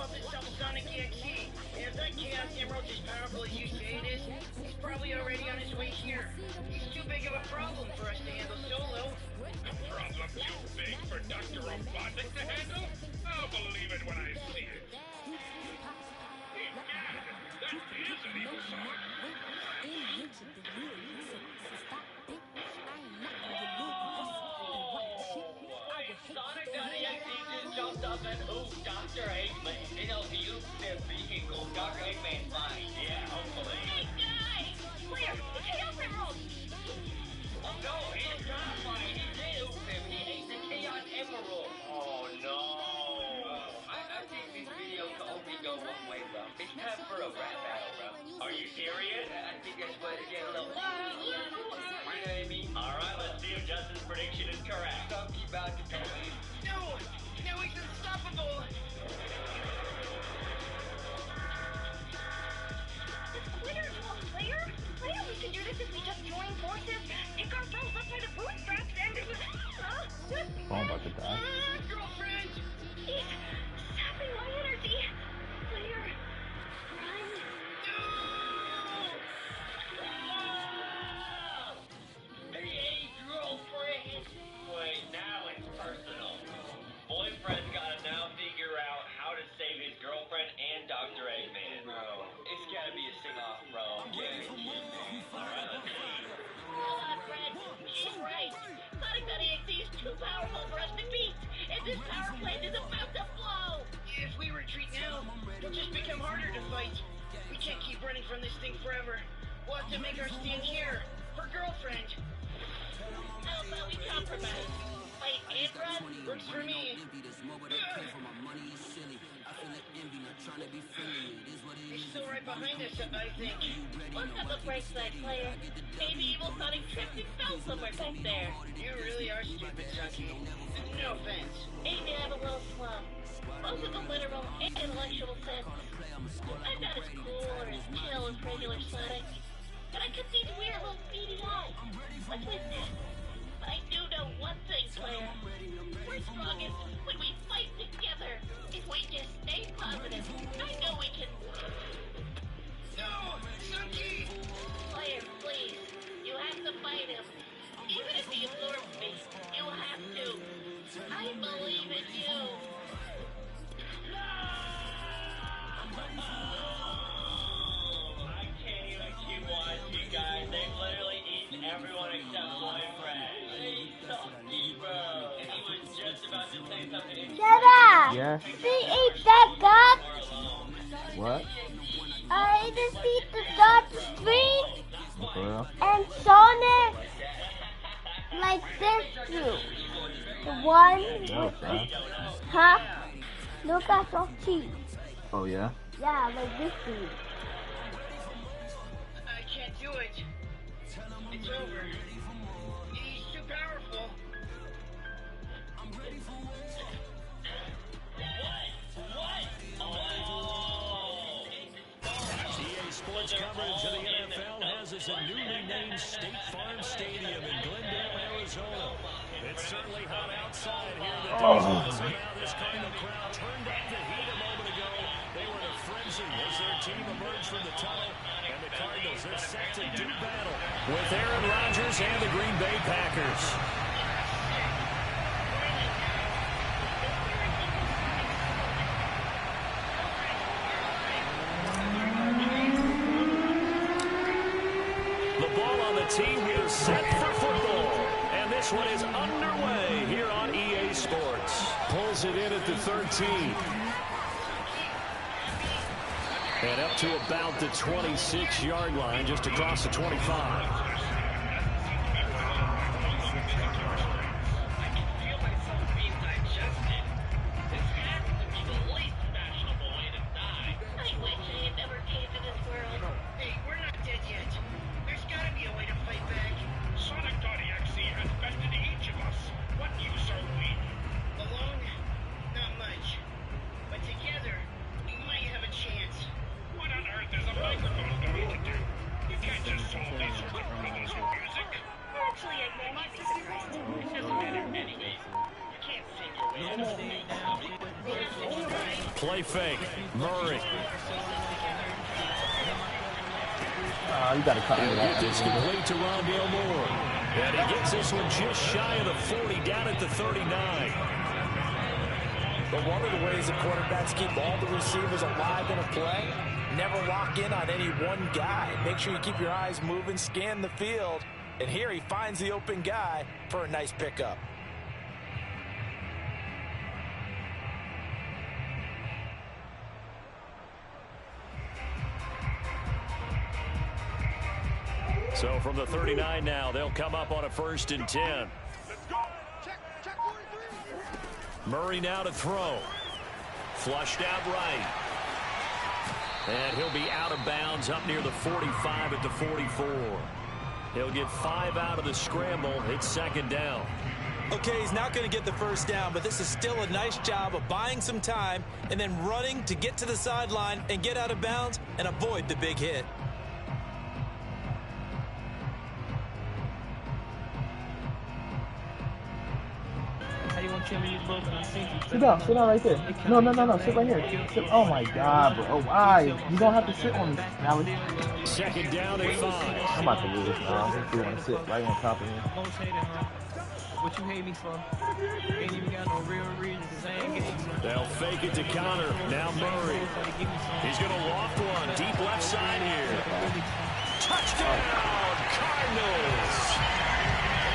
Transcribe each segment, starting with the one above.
about this subsonic EXE. And if that Chaos Emerald's as powerful as you say it is, he's probably already on his way here. He's too big of a problem for us to handle solo. A problem too big for Dr. Robotic to handle? I'll believe it when I see it. That is an evil Sonic. Sonic.exe just jumped up and oofed Dr. Eggman. You know, he oofed their vehicle. Dr. Eggman fine. Yeah, hopefully. Hey, guys! Where? The Chaos Emerald! Oh, no, he's trying to find. He did oof him. He ate the Chaos Emerald. Oh, no. I think this video can only go one way, bro. It's time for a rap battle, bro. Are you serious? I think that's where to get a little... You know what I mean? Alright, let's see if Justin's prediction is correct. Something about to tell me. No! No, he's unstoppable! Slayer, we can do this if we just join forces, pick ourselves up by the bootstraps, and... Oh, I'm about to die. Girlfriend! He's sapping my energy. Slayer, run. Hey, girlfriend! Wait, now it's personal. Boyfriend's gotta now figure out how to save his girlfriend and Dr. Eggman. Bro, it's gotta be a sing-off, bro. Alright, let's see. Hold on, Fred. She's right. Sonic.exe is too powerful for us to beat, and this power plant is about to blow. If we retreat now, it'll just become harder to fight. We can't keep running from this thing forever. We'll have to make our stand here, for girlfriend. How about we compromise? Fight and run? Works for me. He's still right behind us, I think. Let's have the bright side, player. Maybe Evil Sonic tripped and fell somewhere back there. You really are stupid, Chucky. No offense. Maybe I have a little slump. Both in the literal and intellectual sense. I'm not as cool or as chill as regular Sonic. But I got these weird little beady eyes. What's with that? But I do know one thing, player. We're strongest when we fight together. If we just stay positive, I know we can... No! Chucky! Player, please. You have to fight him. Even if he absorbs me, you have to. I believe in you. I can't even keep watching, guys. They've literally eaten everyone except boyfriend. He's so bro. He was just about to say something. Shut up! Yeah. They ate that duck! What? I defeat the dot screen For real? and Sonic like this too. The one Yeah, with bro. huh? Look at those teeth. Oh, yeah? Yeah, like this dude. I can't do it. It's over. He's too powerful. EA Sports coverage of the NFL has us a newly named State Farm Stadium in Glendale, Arizona. It's certainly hot outside here today. So now this Cardinal crowd turned up the heat a moment ago. They were in a frenzy as their team emerged from the tunnel. And the Cardinals are set to do battle with Aaron Rodgers and the Green Bay Packers. The ball on the tee, we are set for football. And this one is underway here on EA Sports. Pulls it in at the 13. And up to about the 26-yard line, just across the 25. Sonic.exe has bested each of us. What use are we? Alone? Not much. But together, we might have a chance. What on earth is a microphone going to do? You can't just solve this with play fake. Murray. You got to cut He'll me get off. this complete to Rondale Moore. And he gets this one just shy of the 40, down at the 39. But one of the ways the quarterbacks keep all the receivers alive in a play, never lock in on any one guy. Make sure you keep your eyes moving, scan the field. And here he finds the open guy for a nice pickup. So from the 39 now, they'll come up on a 1st and 10. Murray now to throw. Flushed out right. And he'll be out of bounds up near the 45 at the 44. He'll get 5 out of the scramble. It's 2nd down. Okay, he's not going to get the 1st down, but this is still a nice job of buying some time and then running to get to the sideline and get out of bounds and avoid the big hit. Sit down right there. No, sit right here. Sit. Oh my God, bro. Why? You don't have to sit on me, Alex. 2nd down and 5. I'm about to lose this now. I do want to sit right on top of him. What you hate me for? Ain't even got no real reason, cause I ain't getting you. They'll fake it to counter. Now Murray. He's going to loft one. Deep left side here. Touchdown, Cardinals.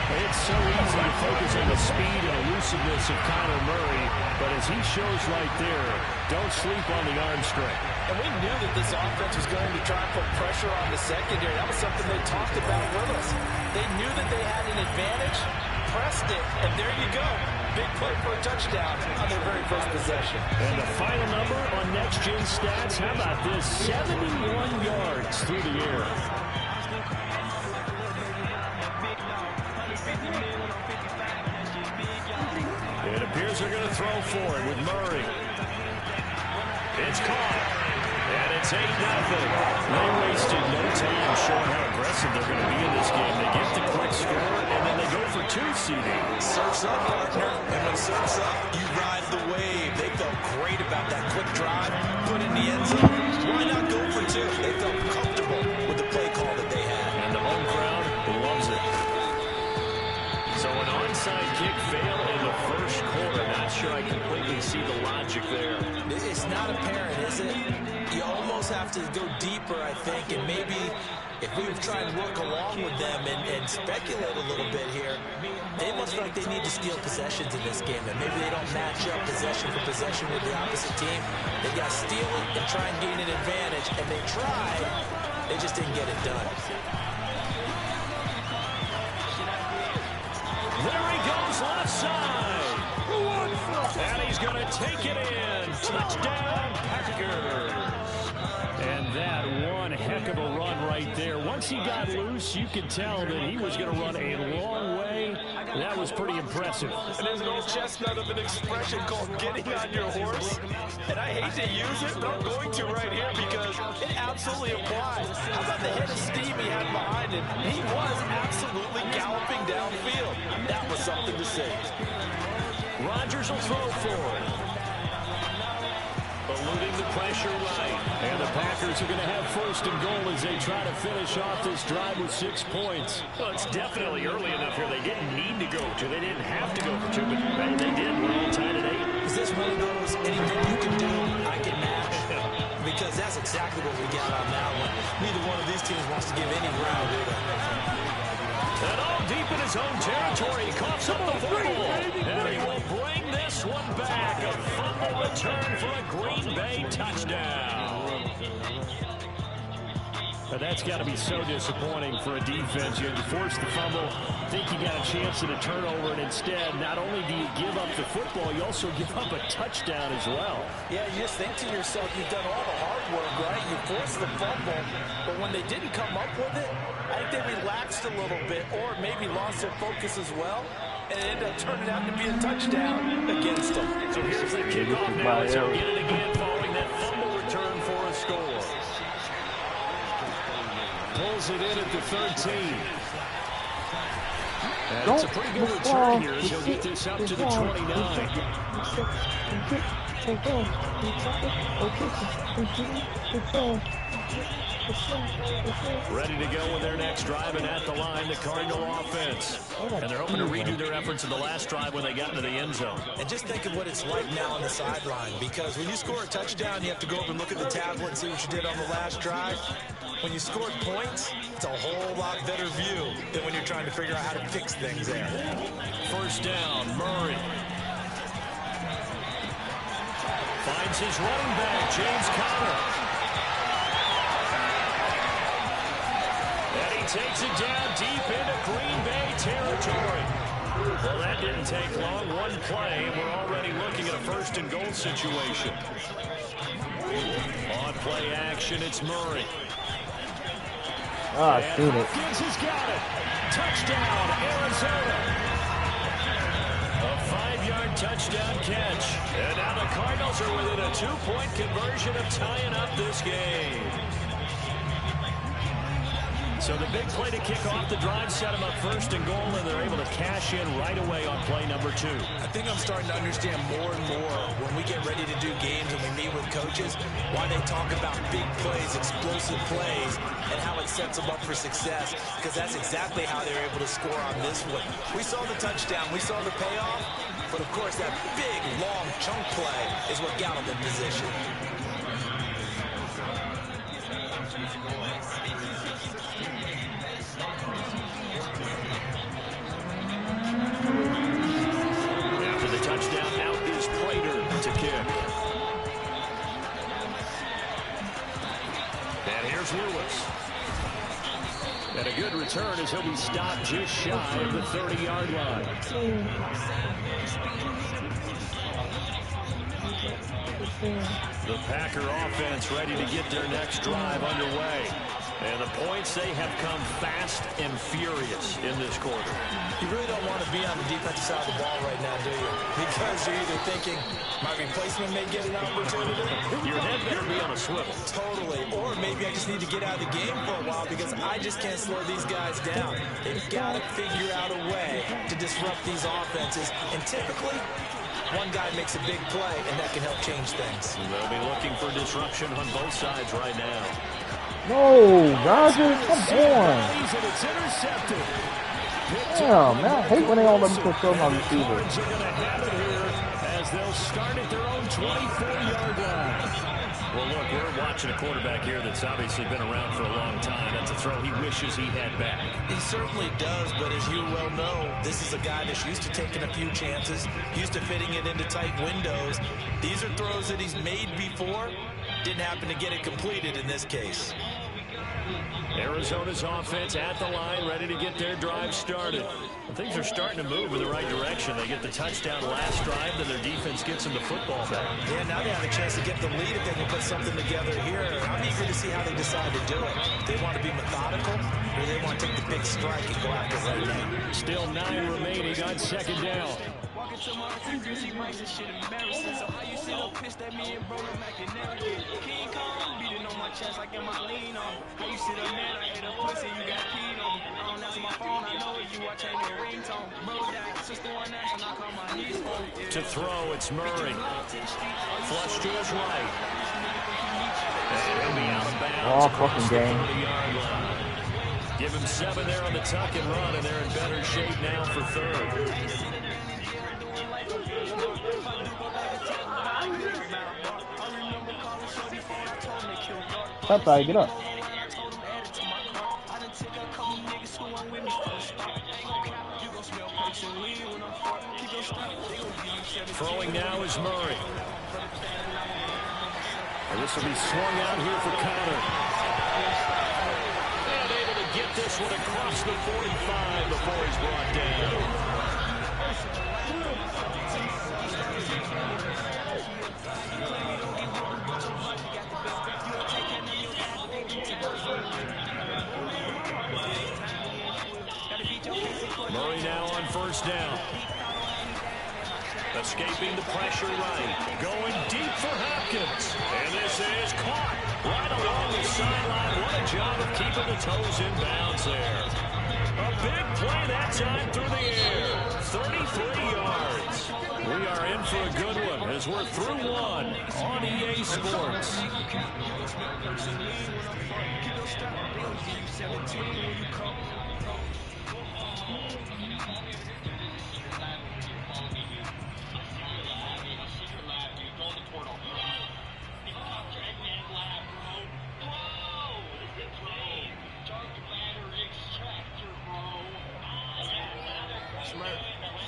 It's so easy to focus on the speed and elusiveness of Kyler Murray, but as he shows right there, don't sleep on the arm strength. And we knew that this offense was going to try and put pressure on the secondary. That was something they talked about with us. They knew that they had an advantage, pressed it, and there you go. Big play for a touchdown on their very first possession. And the final number on Next Gen Stats, how about this? 71 yards through the air. It appears they're going to throw for it with Murray. It's caught. And it's 8-0. They wasted no time showing how aggressive they're going to be in this game. They get the quick score, and then they go for 2, CD. Surf's up, partner. And when surf's up, you ride the wave. They felt great about that quick drive, put in the end zone. Why not go for 2? They felt comfortable with the play call that they had. And the home crowd loves it. So an onside kick failed in the first quarter. Not sure I completely see the logic there. It's not apparent, is it? You almost have to go deeper, I think, and maybe if we try and work along with them and speculate a little bit here, they must feel like they need to steal possessions in this game, and maybe they don't match up possession for possession with the opposite team. They got to steal it and try and gain an advantage, and they tried. They just didn't get it done. There he goes, left side. And he's going to take it in. Touchdown, Packers. And that one heck of a run right there. Once he got loose, you could tell that he was going to run a long way. That was pretty impressive. And there's an old chestnut of an expression called getting on your horse. And I hate to use it, but I'm going to right here because it absolutely applies. How about the head of steam he had behind him? He was absolutely galloping downfield. That was something to see. Rodgers will throw for it. Eluding the pressure right. And the Packers are going to have 1st and goal as they try to finish off this drive with 6 points. Well, it's definitely early enough here. They didn't need to go to. They didn't have to go for 2, but they did. We're all tied at 8. Is this one of those anything you can do, I can match? Because that's exactly what we got on that one. Neither one of these teams wants to give any ground, do they? And all deep in his own territory, he coughs up the fumble. And he will bring this one back. A fumble return for a Green Bay touchdown. But that's got to be so disappointing for a defense. You force the fumble, think you got a chance at a turnover, and instead, not only do you give up the football, you also give up a touchdown as well. Yeah, you just think to yourself, you've done all the hard work, right? You forced the fumble, but when they didn't come up with it, I think they relaxed a little bit or maybe lost their focus as well, and it ended up turning out to be a touchdown against them. So here's the kickoff now. So get it again following that fumble return for a score. Pulls it in at the 13. And it's a pretty good return here as he'll get this up to the 29. Ready to go with their next drive, and at the line, the Cardinal offense. And they're hoping to redo their efforts in the last drive when they got into the end zone. And just think of what it's like now on the sideline, because when you score a touchdown, you have to go over and look at the tablet and see what you did on the last drive. When you scored points, it's a whole lot better view than when you're trying to figure out how to fix things there. First down, Murray. Finds his running back, James Conner. And he takes it down deep into Green Bay territory. Well, that didn't take long. One play, and we're already looking at a first and goal situation. On play action, it's Murray. Ah, seen it. Hopkins has got it. Touchdown, Arizona. A 5-yard touchdown catch. And now the Cardinals are within a 2-point conversion of tying up this game. So the big play to kick off the drive set them up first and goal, and they're able to cash in right away on play number 2. I think I'm starting to understand more and more when we get ready to do games and we meet with coaches, why they talk about big plays, explosive plays, and how it sets them up for success, because that's exactly how they're able to score on this one. We saw the touchdown, we saw the payoff, but of course that big, long chunk play is what got them in position. After the touchdown, out is Prater to kick. And here's Lewis. And a good return as he'll be stopped just shy of the 30-yard line. The Packer offense ready to get their next drive underway. And the points, they have come fast and furious in this quarter. You really don't want to be on the defensive side of the ball right now, do you? Because you're either thinking, my replacement may get an opportunity. Your head better be on a swivel. Totally. Or maybe I just need to get out of the game for a while because I just can't slow these guys down. They've got to figure out a way to disrupt these offenses. And typically, one guy makes a big play, and that can help change things. They'll be looking for disruption on both sides right now. No, Roger, come on. And it's intercepted. Damn, man, I hate when they don't let me control my receiver. Are going to have it here as they'll start at their own 24-yard line. Well, look, we're watching a quarterback here that's obviously been around for a long time. That's a throw he wishes he had back. He certainly does, but as you well know, this is a guy that's used to taking a few chances, used to fitting it into tight windows. These are throws that he's made before. Didn't happen to get it completed in this case. Arizona's offense at the line, ready to get their drive started. Well, things are starting to move in the right direction. They get the touchdown last drive, then their defense gets them the football back. Yeah, now they have a chance to get the lead if they can put something together here. I'm eager to see how they decide to do it. They want to be methodical, or they want to take the big strike and go after right now. Still 9 remaining on second down. Walking to my fingers, he writes this shit embarrassing. So how you sit up, pissed at me and bro, I'm like an arrogant. King Kong beating on my chest, I get my lean on. How you sit up, man, I ate a pussy, you got peed on me. I don't answer my phone, I know you, I change your ringtone. Bro died, sister one ass, and I call my niece home. To throw, it's Murray. Flush to his right. And he'll be out of bounds. Oh, fucking game. Give him 7 there on the tuck and run, and they're in better shape now for third. That's right, get up. Throwing now is Murray. And this will be swung out here for Conner. And able to get this one across the 45 before he's brought down. Murray now on first down. Escaping the pressure right. Going deep for Hopkins. And this is caught right along the sideline. What a job of keeping the toes in bounds there. A big play that time through the air. 33 yards. We are in for a good one as we're through one on EA Sports.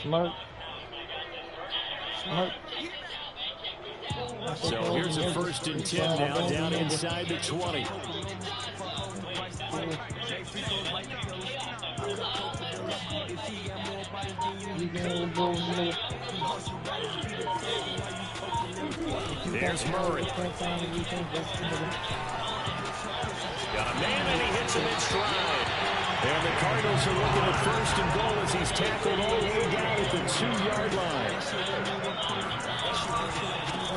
Smart. So here's a 1st and 10 now, down inside the 20. There's Murray. Got a man and he hits him in stride. And the Cardinals are looking at 1st and goal as he's tackled all the way down at the 2-yard line.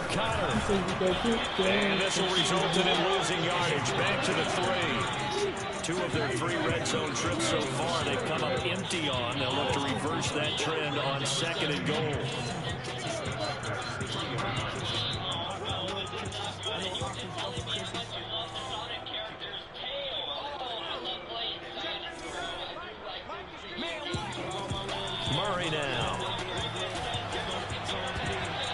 Cotter. And this will result in him losing yardage. Back to the 3. 2 of their 3 red zone trips so far they've come up empty on. They'll look to reverse that trend on 2nd and goal. Murray now.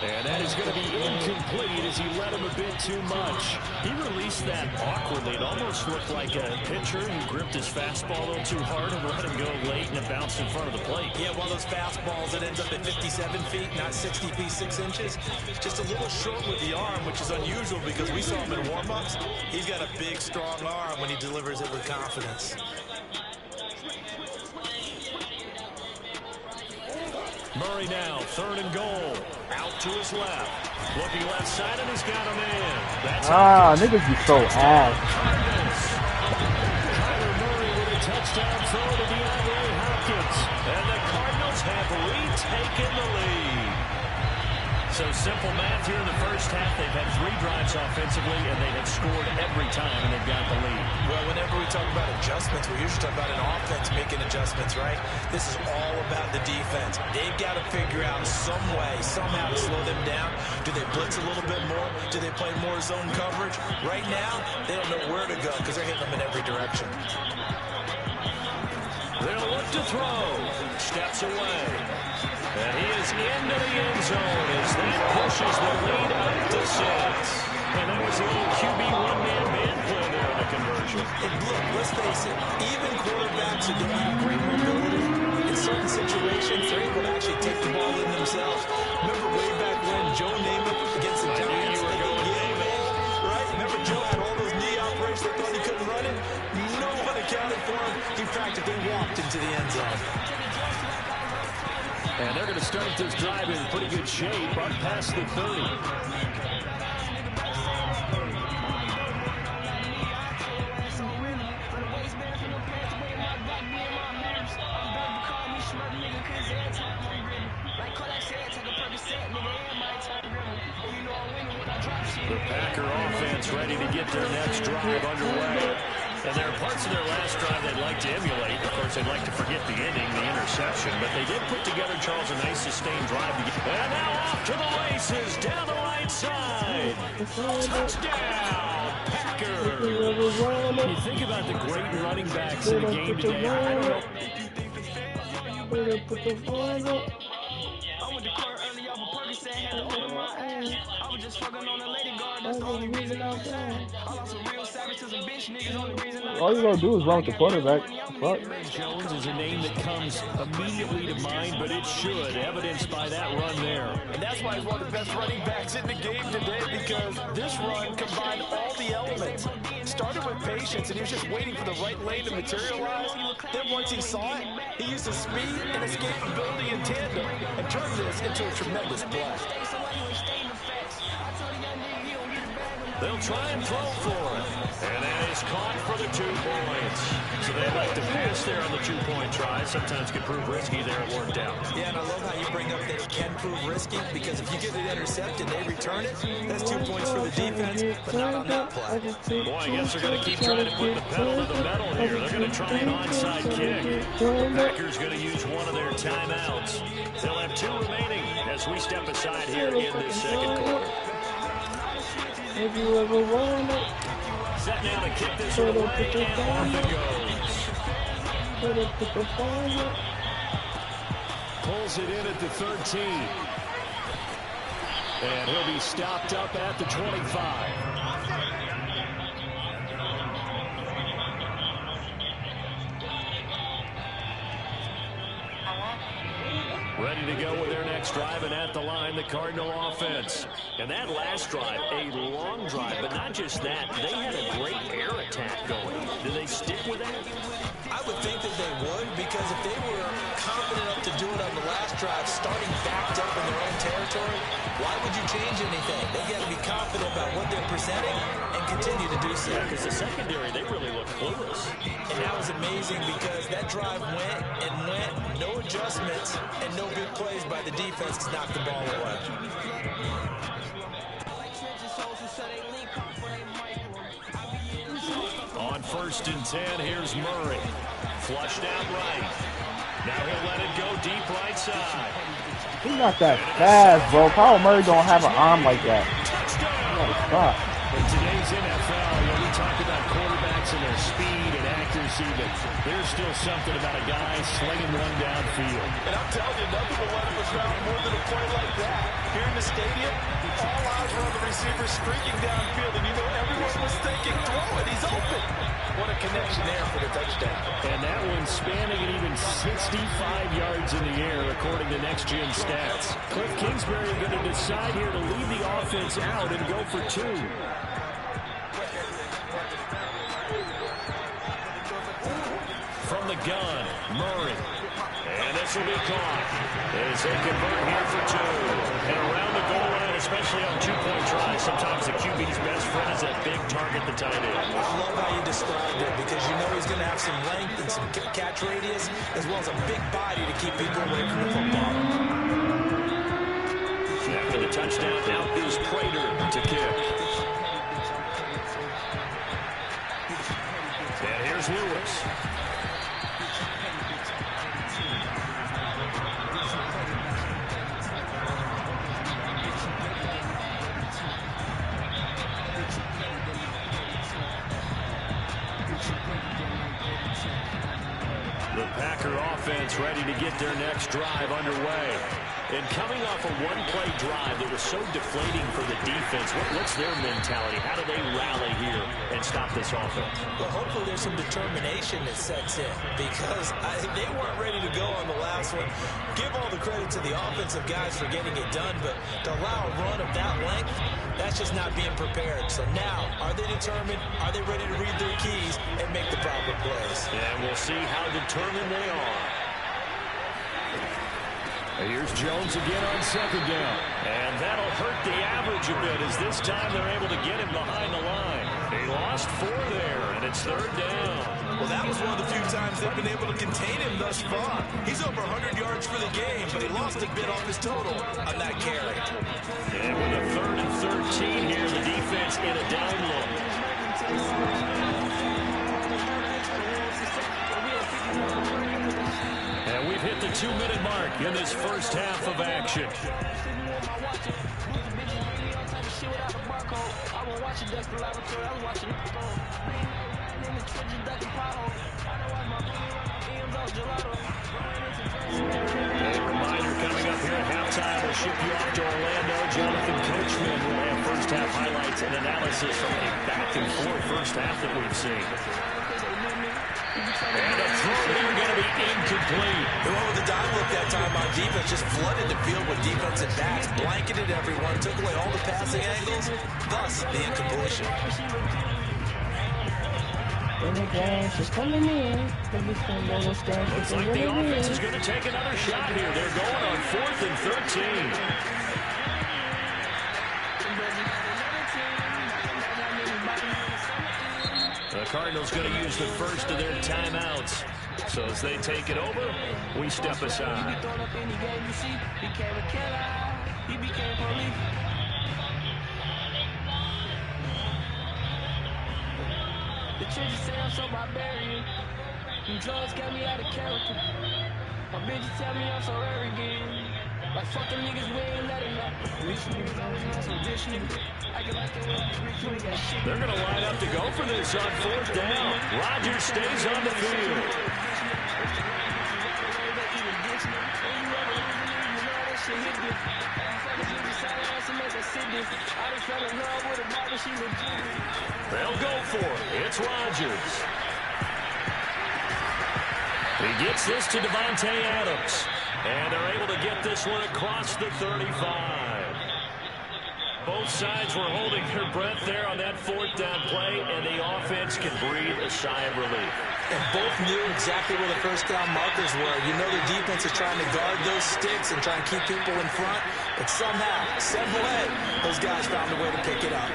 And that is going to be incomplete as he let him a bit too much. He released that awkwardly. It almost looked like a pitcher who gripped his fastball a little too hard and let him go late, and it bounced in front of the plate. Yeah, one of those fastballs that ends up at 57 feet, not 60 feet 6 inches. Just a little short with the arm, which is unusual because we saw him in warm-ups. He's got a big, strong arm when he delivers it with confidence. Murray now, 3rd and goal. Out to his left. Looking left side, and he's got a man. That's niggas be so ass. Kyler Murray with a touchdown throw to DeAndre Hopkins. And the Cardinals have retaken the lead. So simple math here in the first half. They've had 3 drives offensively, and they have scored every time, and they've got the lead. Well, whenever we talk about adjustments, we usually talk about an offense making adjustments, right? This is all about the defense. They've got to figure out some way, somehow to slow them down. Do they blitz a little bit more? Do they play more zone coverage? Right now, they don't know where to go because they're hitting them in every direction. They'll look to throw. Steps away. And he is into the end zone as that pushes the lead up to 6. And that was a little QB one-man band play there on the conversion. And look, let's face it, even quarterbacks who don't have great mobility, in certain situations, they're able to actually take the ball in themselves. Remember way back when Joe Namath against the Giants? You were going right? Remember Joe had all those knee operations, they thought he couldn't run it? No one accounted for him. He practically walked into the end zone. And they're going to start this drive in pretty good shape up past the 30. The Packer offense ready to get their next drive underway. And there are parts of their last drive they'd like to emulate. Of course, they'd like to forget the ending, the interception. But they did put together, Charles, a nice sustained drive. And now off to the races down the right side. Touchdown, Packer. You think about the great running backs in the game today. I don't know. I was just fucking on a lady guard, that's the only reason I'm playing. I lost some real savage to some bitch niggas, only reason I'm all you gotta do is run with the quarterback. Fuck. Jones is a name that comes immediately to mind, but it should, evidenced by that run there. And that's why he's one of the best running backs in the game today, because this run combined all the elements. Started with patience, and he was just waiting for the right lane to materialize. Then once he saw it, he used his speed and escapability in tandem and turned this into a tremendous play. They'll try and throw for it. And that is caught for the 2 points. So they elect to pass there on the 2-point try. Sometimes can prove risky there. It worked out. Yeah, and I love how you bring up that it can prove risky, because if you get it intercepted and they return it, that's 2 points for the defense, but not on that play. Boy, I guess they're going to keep trying to put the pedal to the metal here. They're going to try an onside kick. The Packers going to use one of their timeouts. They'll have 2 remaining as we step aside here in this second quarter. If you ever want it, Set now to kick this one away, and off it goes. Pulls it in at the 13. And he'll be stopped up at the 25. Ready to go with their next drive, and at the line, the Cardinal offense. And that last drive, a long drive, but not just that. They had a great air attack going. Do they stick with that? I would think that they would, because if they were confident enough to do it on the last drive, starting backed up in their own territory, why would you change anything? They got to be confident about what they're presenting and continue to do so. Yeah, because the secondary, they really look clueless. And that was amazing, because that drive went and went, no adjustments, and no big plays by the defense to knock the ball away. On 1st and 10, here's Murray. Flushed out right. Now he'll let it go deep right side. He's not that fast, bro. Kyle Murray don't have an arm like that. Touchdown! In today's NFL, we talk about quarterbacks and their speed and accuracy, but there's still something about a guy slinging one downfield. And I'm telling you, nothing will let him around more than a play like that. Here in the stadium, all eyes were on the receiver streaking downfield, and you know everyone was thinking, throw it, he's open. What a connection there for the touchdown. And that one spanning it even 65 yards in the air, according to Next Gen Stats. Cliff Kingsbury going to decide here to lead the offense out and go for 2. From the gun, Murray. And this will be caught as they convert here for 2. And around the goal line, especially on 2-point tries, sometimes the QB's best friend is that big target, the tight end. I love how you described it, because you know he's going to have some length and some catch radius, as well as a big body to keep people away from the football. After the touchdown, out is Prater to kick. And here's Lewis. The Packer offense ready to get their next drive underway. And coming off a one-play drive that was so deflating for the defense, what's their mentality? How do they rally here and stop this offense? Well, hopefully there's some determination that sets in, because they weren't ready to go on the last one. Give all the credit to the offensive guys for getting it done, but to allow a run of that length, that's just not being prepared. So now, are they determined? Are they ready to read their keys and make the proper plays? And we'll see how determined they are. Here's Jones again on 2nd down. And that'll hurt the average a bit, as this time they're able to get him behind the line. They lost 4 there, and it's 3rd down. Well, that was one of the few times they've been able to contain him thus far. He's over 100 yards for the game, but he lost a bit off his total on that carry. And with a 3rd and 13 here, the defense in a down look. And we've hit the 2-minute mark in this first half of action. A reminder coming up here at halftime, we'll ship you off to Orlando. Jonathan Coachman will have first half highlights and analysis from a back-and-forth first half that we've seen. And a throw there going to be incomplete. The one with the dive look that time on defense just flooded the field with defensive backs, blanketed everyone, took away all the passing angles, thus the incompletion. Looks like the offense is going to take another shot here. They're going on 4th and 13. Cardinals going to use the first of their timeouts. So as they take it over, we step aside. The churches say I'm so barbarian. Drugs got me out of character. My bitches tell me I'm so arrogant. Like fuck them niggas, we ain't letting up. Rich niggas always want some rich niggas. I can like the way rich niggas got shit. They're going to line up to go for this on 4th down. Rodgers stays on the field. They'll go for it. It's Rodgers. He gets this to Davante Adams. And they're able to get this one across the 35. Both sides were holding their breath there on that 4th down play, and the offense can breathe a sigh of relief. And both knew exactly where the first down markers were. You know the defense is trying to guard those sticks and try and keep people in front. But somehow, some way, those guys found a way to pick it up.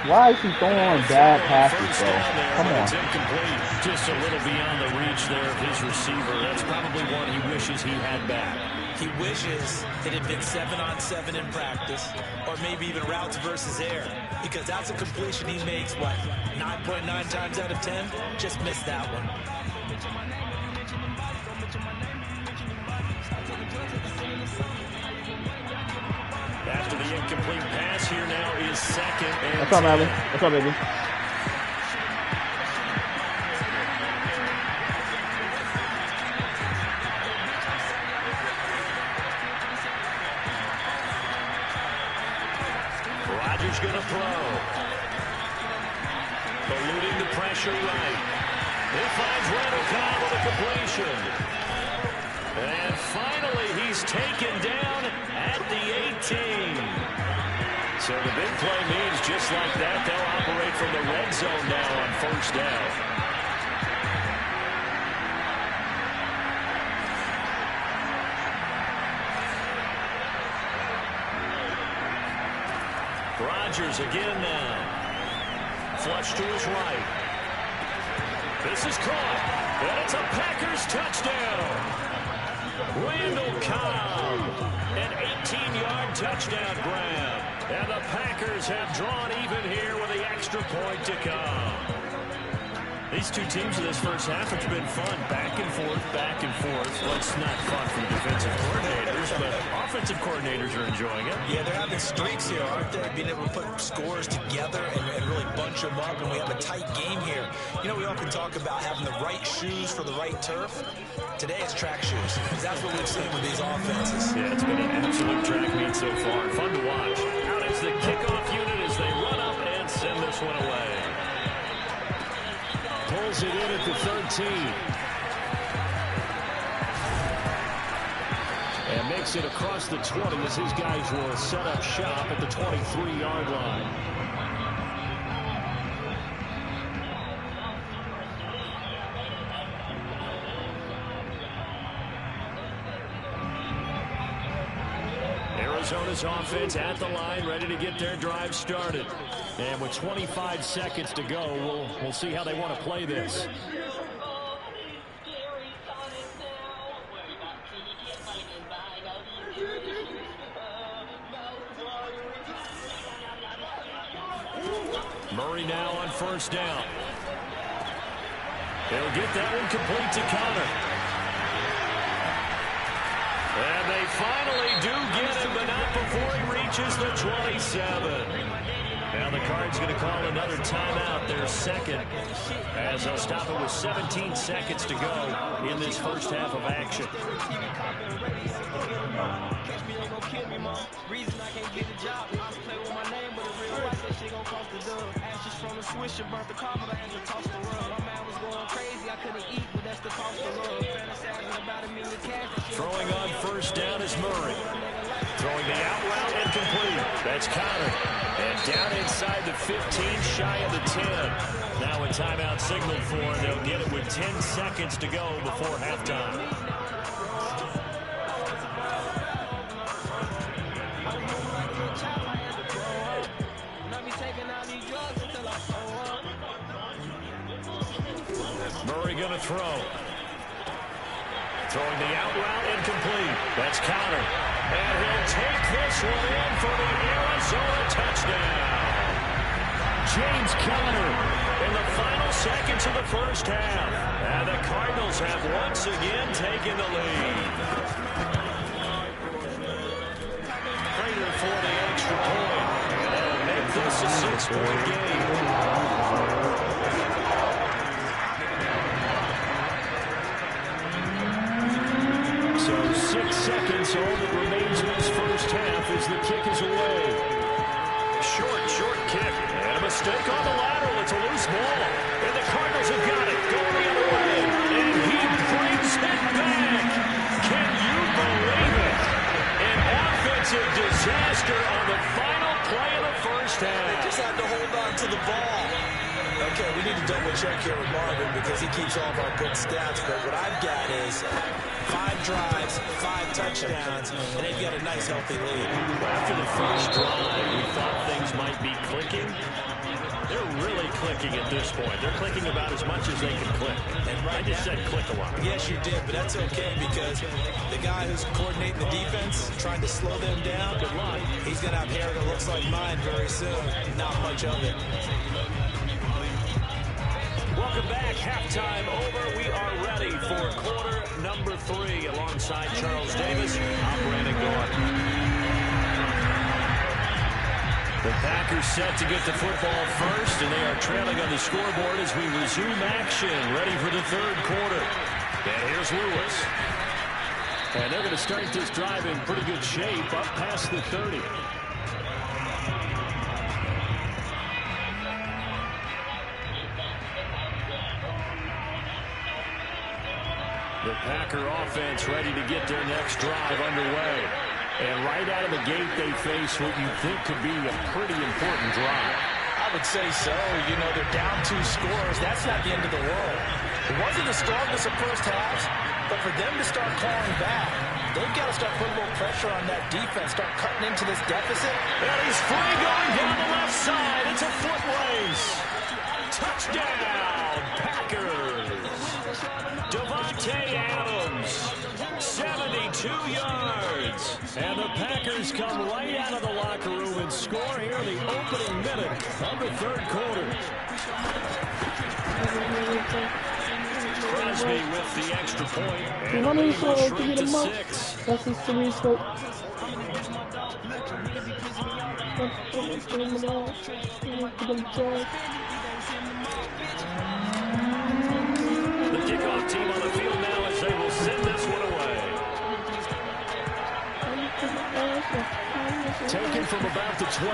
Why is he throwing bad passes, bro? Come on. It's incomplete. Just a little beyond the reach there of his receiver. That's probably one he wishes he had back. He wishes it had been 7-on-7 in practice, or maybe even routes versus air, because that's a completion he makes, what, 9.9 times out of 10? Just missed that one. After the incomplete pass, here now is 2nd and 10. What's up, Abby? What's up, baby? Rodgers going to throw. Eluding the pressure right. He finds Randall Cobb with a completion. And finally, he's taken down at the 18. So the big play means just like that, they'll operate from the red zone now on 1st down. Rodgers again now. Flush to his right. This is caught. And it's a Packers touchdown. Randall Cobb, an 18-yard touchdown grab. And the Packers have drawn even here with the extra point to come. These two teams in this first half, it's been fun. Back and forth, back and forth. Well, it's not fun for the defensive coordinators, but offensive coordinators are enjoying it. Yeah, they're having streaks here, aren't they? Being able to put scores together and really bunch them up, and we have a tight game here. You know, we often talk about having the right shoes for the right turf. Today it's track shoes. That's what we've seen with these offenses. Yeah, it's been an absolute track meet so far. Fun to watch. Out is the kickoff unit as they run up and send this one away. Pulls it in at the 13. And makes it across the 20 as his guys will set up shop at the 23-yard line. Arizona's offense at the line, ready to get their drive started. And with 25 seconds to go, we'll see how they want to play this. Murray now on 1st down. They'll get that one complete to Connor. And they finally do get him, but not before he reaches the 27. Now the Cards going to call another timeout, their second, as they'll stop it with 17 seconds to go in this first half of action. Throwing on 1st down is Murray. Throwing the out route incomplete. That's Connor. And down inside the 15, shy of the 10. Now a timeout signaled for, and they'll get it with 10 seconds to go before halftime. going to throw. Throwing the out route, incomplete. That's Conner. And he'll take this one in for the Arizona touchdown. James Conner in the final seconds of the first half. And the Cardinals have once again taken the lead. Prater for the extra point. And that'll make this a 6-point game. So 6 seconds, all that remains in this first half as the kick is away. Short kick. And a mistake on the lateral. It's a loose ball. And the Cardinals have got it. Going the other way. And he brings it back. Can you believe it? An offensive disaster on the final play of the first half. They just had to hold on to the ball. Okay, we need to double check here with Marvin because he keeps all of our good stats. But what I've got is 5 drives, 5 touchdowns, and they've got a nice, healthy lead. After the first drive, we thought things might be clicking. They're really clicking at this point. They're clicking about as much as they can click. And I just said click a lot. Yes, you did, but that's okay because the guy who's coordinating the defense, trying to slow them down, good luck. He's going to have hair that looks like mine very soon. Not much of it. Welcome back. Halftime over. We are ready for quarter number 3 alongside Charles Davis. I'm Brandon Gordon. The Packers set to get the football first, and they are trailing on the scoreboard as we resume action, ready for the third quarter. And here's Lewis. And they're going to start this drive in pretty good shape, up past the 30. The Packer offense ready to get their next drive underway. And right out of the gate, they face what you think could be a pretty important drive. I would say so. You know, they're down 2 scores. That's not the end of the world. It wasn't the strongest of first halves, but for them to start clawing back, they've got to start putting a little pressure on that defense, start cutting into this deficit. And he's free going down the left side. It's a foot race. Touchdown, Packers. Devontae Adams, 72 yards. And the Packers come right out of the locker room and score here in the opening minute of the third quarter. Crosby with the extra point. And we will shrink to 6. That's his 3 scope. The kickoff team on the field now as they will send this one away. Taken from about the 12.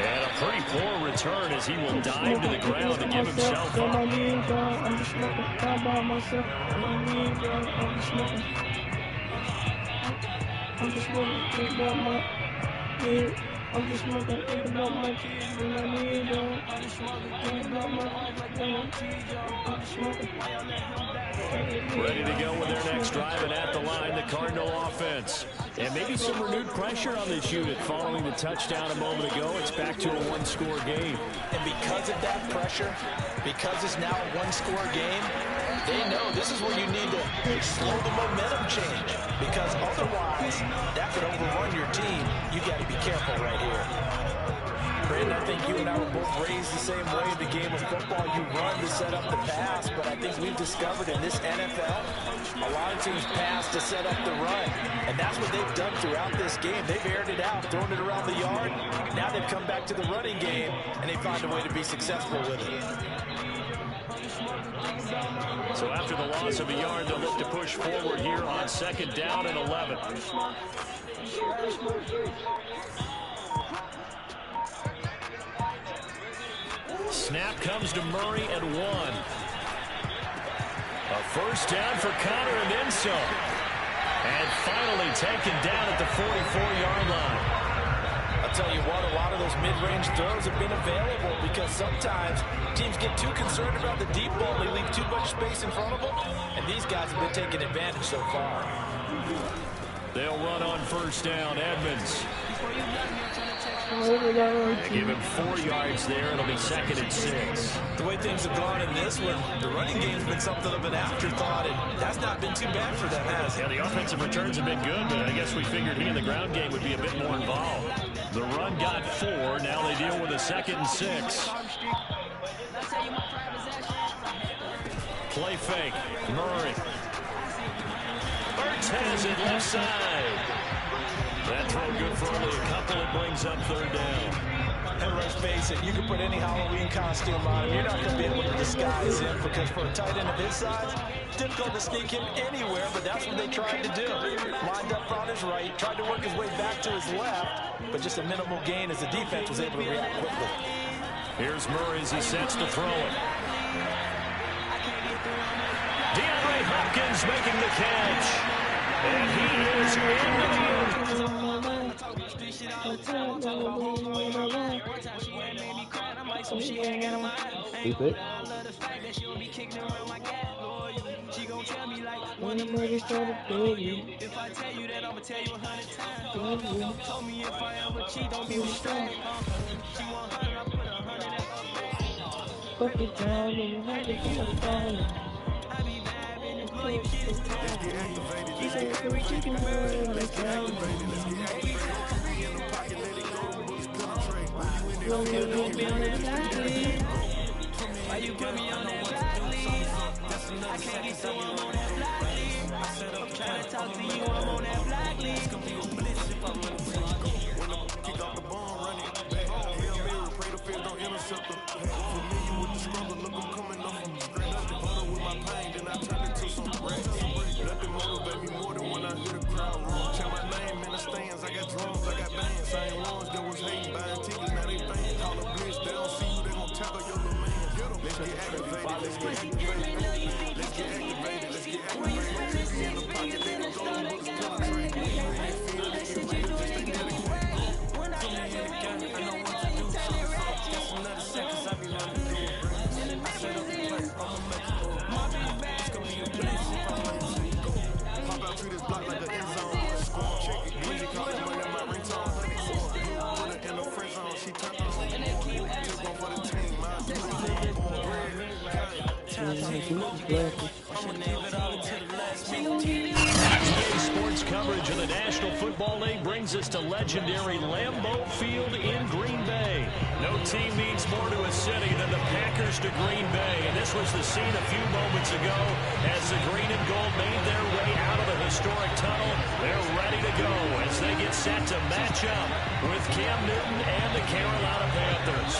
And a pretty poor return as he will dive to the ground to give himself up. I'm just smoking, think about my kids, and I need them. Ready to go with their next drive, and at the line, the Cardinal offense. And maybe some renewed pressure on this unit following the touchdown a moment ago. It's back to a 1-score game. And because of that pressure, because it's now a 1-score game, they know this is where you need to slow the momentum change. Because otherwise, that could overrun your team. You got to be careful right here. Brandon, I think you and I were both raised the same way in the game of football. You run to set up the pass, but I think we've discovered in this NFL, a lot of teams pass to set up the run. And that's what they've done throughout this game. They've aired it out, thrown it around the yard. Now they've come back to the running game, and they find a way to be successful with it. So after the loss of a yard, they'll look to push forward here on 2nd down and 11. Snap comes to Murray at 1. A first down for Conner and then some. And finally taken down at the 44-yard line. I'll tell you what, a lot of those mid-range throws have been available because sometimes teams get too concerned about the deep ball. They leave too much space in front of them, and these guys have been taking advantage so far. They'll run on first down. Edmonds. Give him 4 yards there. It'll be 2nd and 6. The way things have gone in this one, the running game's been something of an afterthought, and that's not been too bad for them, has it? Yeah, the offensive returns have been good, but I guess we figured he in the ground game would be a bit more involved. The run got 4. Now they deal with a 2nd and 6. Play fake. Murray. Ertz has it left side. That throw good for only a couple. It brings up 3rd down. And let's face it, you can put any Halloween costume on him. You're not going to be able to disguise him because for a tight end of his size, it's difficult to sneak him anywhere, but that's what they tried to do. Lined up on his right, tried to work his way back to his left, but just a minimal gain as the defense was able to react quickly. Here's Murray as he sets to throw it. DeAndre Hopkins making the catch. And he is in the end. Stupid. If I tell you that, I'ma tell you 100 times. Told me if I ever cheat, don't be mistaken. She want 100, I put 100 at Fuck it down and have it down. I be vibing and blow your shit is tight. She said every chicken word. Let's get activated. Why you put me on that black list? I can't get through, I'm on that black list. I'm trying to talk to you, I'm on that black list. It's gonna be a blitz if I run the play. Kick off the ball, run it back. Hail Mary, pray the field don't intercept them. Familiar with the struggle, look, I'm coming up from scratch. Huddle with my pain, then I turn it to some rats. Nothing motivate me more than when I hear the crowd roar. Chant my name in the stands, I got drums, I got bands. Same ones that was hating, buying tickets, now they fans. Call a blitz, they don't see you, they gon' tackle your little man. Let's get activated, let's get activated. Let's get activated, let's get activated. Be in the pocket, let it go, bullets penetrate. You ain't feel it, you ready, just stay dedicated. Sports coverage of the National Football League brings us to legendary Lambeau Field in Green Bay. No team means more to a city than the Packers to Green Bay, and this was the scene a few moments ago as the green and gold made their way out of the historic tunnel. They're ready to go as they get set to match up with Cam Newton and the Carolina Panthers.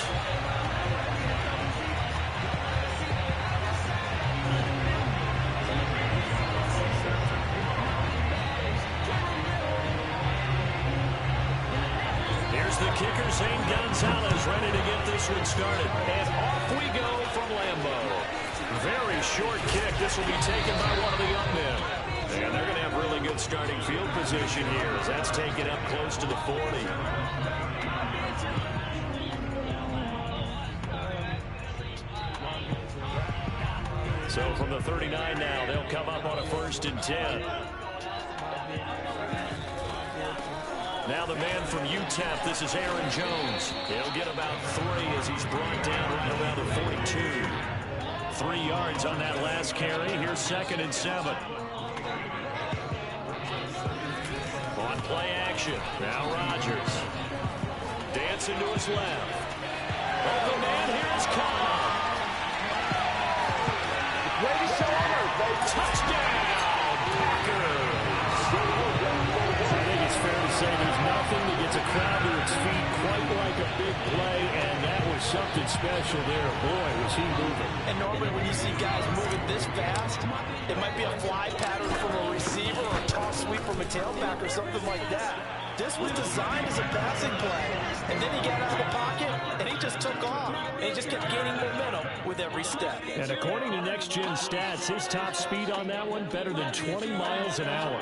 The kicker, Zane Gonzalez, ready to get this one started. And off we go from Lambeau. Very short kick. This will be taken by one of the young men. And they're going to have really good starting field position here as that's taken up close to the 40. So from the 39 now, they'll come up on a 1st and 10. Now the man from UTEP, this is Aaron Jones. He'll get about 3 as he's brought down right around the 42. 3 yards on that last carry. Here's 2nd and 7. On play action. Now Rodgers. Dancing to his left. Open man, here's Cobb. Ready, shoulder. Touchdown, Packers. Fair to say there's nothing that gets a crowd to its feet quite like a big play, and that was something special there. Boy, was he moving. And normally when you see guys moving this fast, it might be a fly pattern from a receiver or a toss sweep from a tailback or something like that. This was designed as a passing play, and then he got out of the pocket, and he just took off, and he just kept gaining momentum with every step. And according to Next Gen Stats, his top speed on that one better than 20 miles an hour.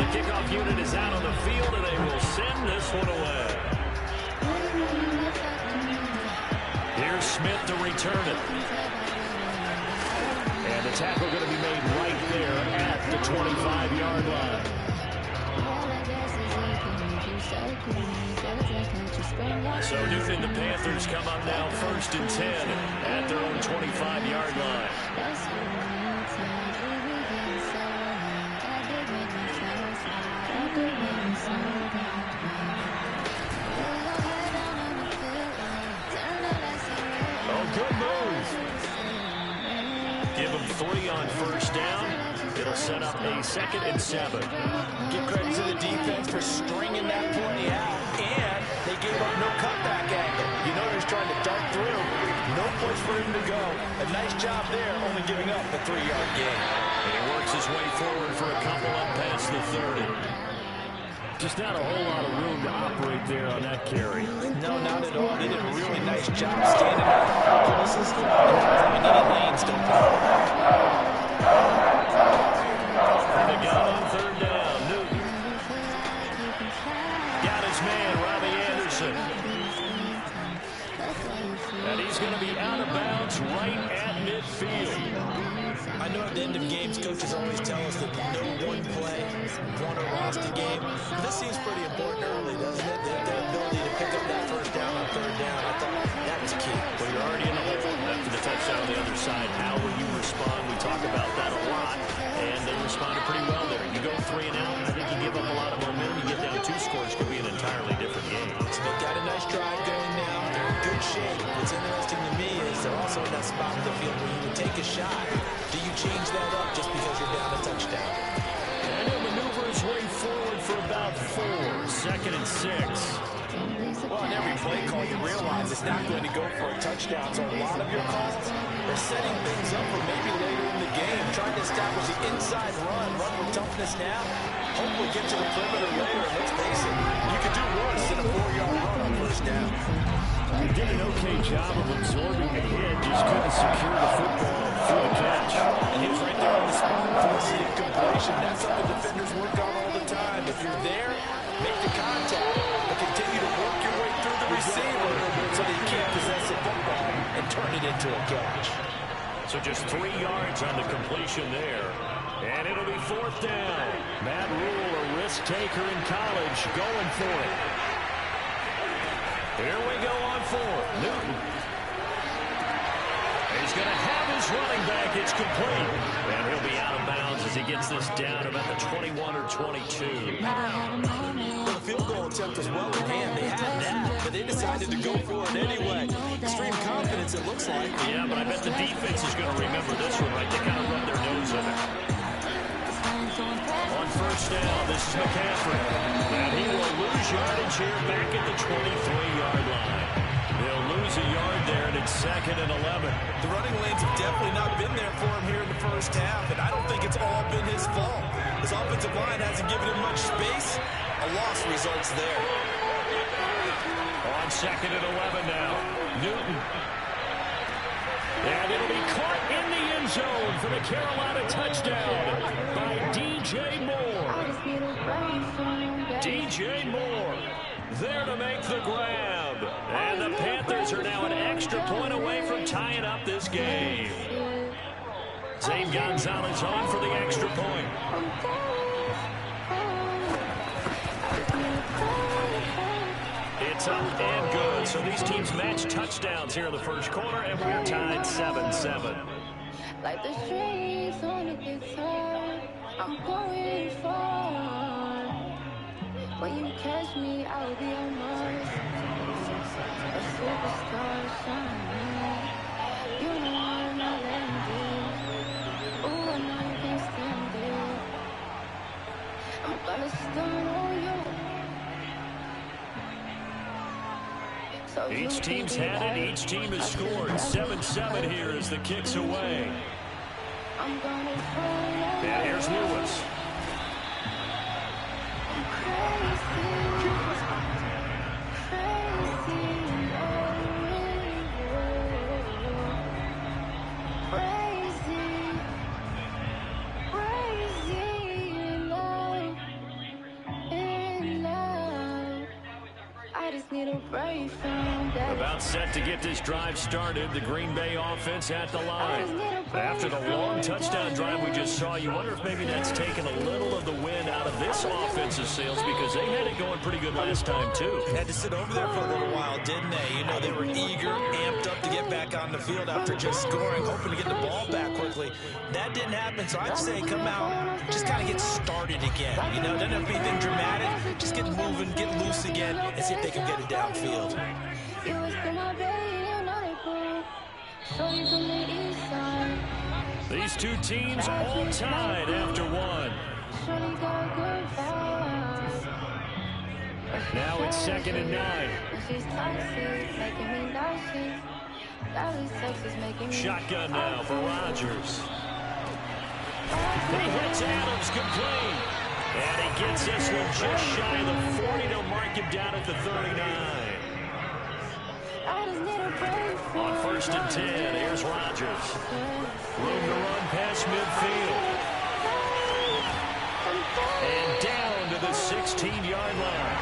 Kickoff unit is out on the field, and they will send this one away. Smith to return it. And the tackle going to be made right there at the 25-yard line. So Newton and the Panthers come up now 1st and 10 at their own 25-yard line. Oh, good move. Give them 3 on 1st down. It'll set up a 2nd and 7. Give credit to the defense for stringing that play out, and they gave up no cutback angle. You know he's trying to dart through. No place for him to go. A nice job there, only giving up a 3-yard gain. And he works his way forward for a couple up past the 30. Just not a whole lot of room to operate there on that carry. No, not at all. They did a really nice job standing out crevices and not having any lanes to open. And again on 3rd down, Newton. Got his man, Robbie Anderson. And he's going to be out of bounds right at midfield. I know at the end of games, coaches always tell us that no one play won or lost a game. This seems pretty important early, doesn't it? Their ability to pick up that 1st down on 3rd down, I thought that was key. Well, you're already in the hole after the touchdown on the other side. How will you respond? We talk about that a lot, and they responded pretty well there. You go 3 and out, I think you give up a lot of momentum. You get down 2 scores, could be an entirely different game. So they've got a nice drive going now. They're in good shape. What's interesting to me is they're also in that spot in the field where you would take a shot. Do you change that up just because you're down a touchdown? And he'll maneuver his way forward for about 4. 2nd and 6. Well, on every play call, you realize it's not going to go for a touchdown. So a lot of your calls are setting things up for maybe later in the game, trying to establish the inside run with toughness now. Hopefully get to the perimeter later. And let's face it, you could do worse than a 4-yard run on 1st down. He did an okay job of absorbing the hit, just couldn't secure the football through the catch. And he was right there on the spot for the incompletion. That's something defenders work on all the time. If you're there, make the contact, but continue to work your way through the receiver so that you can't possess the football and turn it into a catch. So just 3 yards on the completion there. And it'll be 4th down. Matt Rule, a risk taker in college, going for it. Here we go on 4th. Newton. He's going to have his running back. It's complete. And he'll be out of bounds as he gets this down about the 21 or 22. The field goal attempt was well in hand. They had that, but they decided to go for it anyway. Extreme confidence, it looks like. Yeah, but I bet the defense is going to remember this one, right? They kind of rub their nose in it. On 1st down, this is McCaffrey. And he will lose yardage here back at the 23-yard line. They'll lose a yard there, and it's 2nd and 11. The running lanes have definitely not been there for him here in the 1st half, and I don't think it's all been his fault. His offensive line hasn't given him much space. A loss results there. On 2nd and 11 now, Newton. And it'll be caught in the end zone for the Carolina touchdown by DJ Moore. DJ Moore there to make the grab. And the Panthers are now an extra point away from tying up this game. Zane Gonzalez on for the extra point. It's up and good. So these teams match touchdowns here in the 1st quarter, and we're tied 7-7. Like the strings on a guitar, I'm going far. When you catch me, I'll be on Mars. A superstar shining. You know I'm not landing. Oh, I know you can't stand it. I'm gonna stun on you. Each team's had it. Each team has scored. 7-7 here as the kick's away. And here's Lewis. About about set to get this drive started. The Green Bay offense at the line. After the long touchdown drive we just saw, you wonder if maybe that's taken a little of the wind out of this offense's sails because they had it going pretty good last time, too. They had to sit over there for a little while, didn't they? You know, they were eager, amped up to get back on the field after just scoring, hoping to get the ball back quickly. That didn't happen, so I'd say come out, just kind of get started again. You know, doesn't have to be anything dramatic. Just get moving, get loose again, and see if they can get it downfield. These two teams all tied after one. Now it's 2nd and 9. Shotgun now for Rodgers. He hits Adams complete. And he gets this one just shy of the 40 to mark him down at the 39. On 1st and 10, here's Rodgers. Room to run past midfield. And down to the 16-yard line.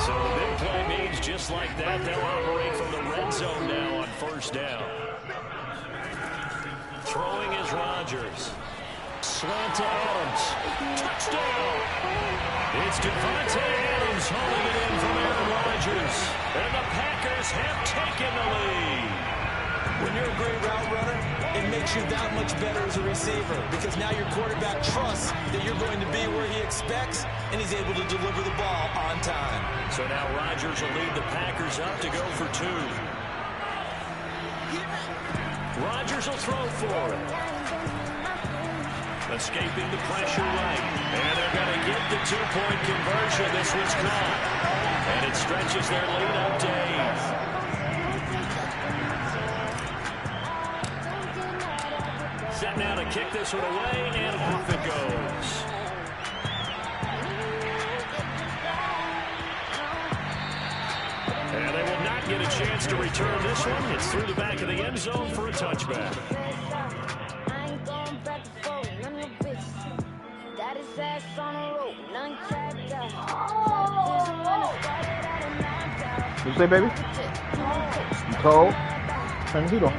So the big play means just like that, they'll operate from the red zone now on 1st down. Throwing is Rodgers. Slant to Adams. Touchdown! It's Devontae Adams hauling it in from Aaron Rodgers. And the Packers have taken the lead. When you're a great route runner, it makes you that much better as a receiver because now your quarterback trusts that you're going to be where he expects, and he's able to deliver the ball on time. So now Rodgers will lead the Packers up to go for 2. Rodgers will throw for it. Escaping the pressure right. And they're going to get the 2-point conversion. This one's caught. And it stretches their lead up to 8. Set now to kick this one away, and off it goes. And they will not get a chance to return this one. It's through the back of the end zone for a touchback. What you say, baby? You cold? Turn the heat on.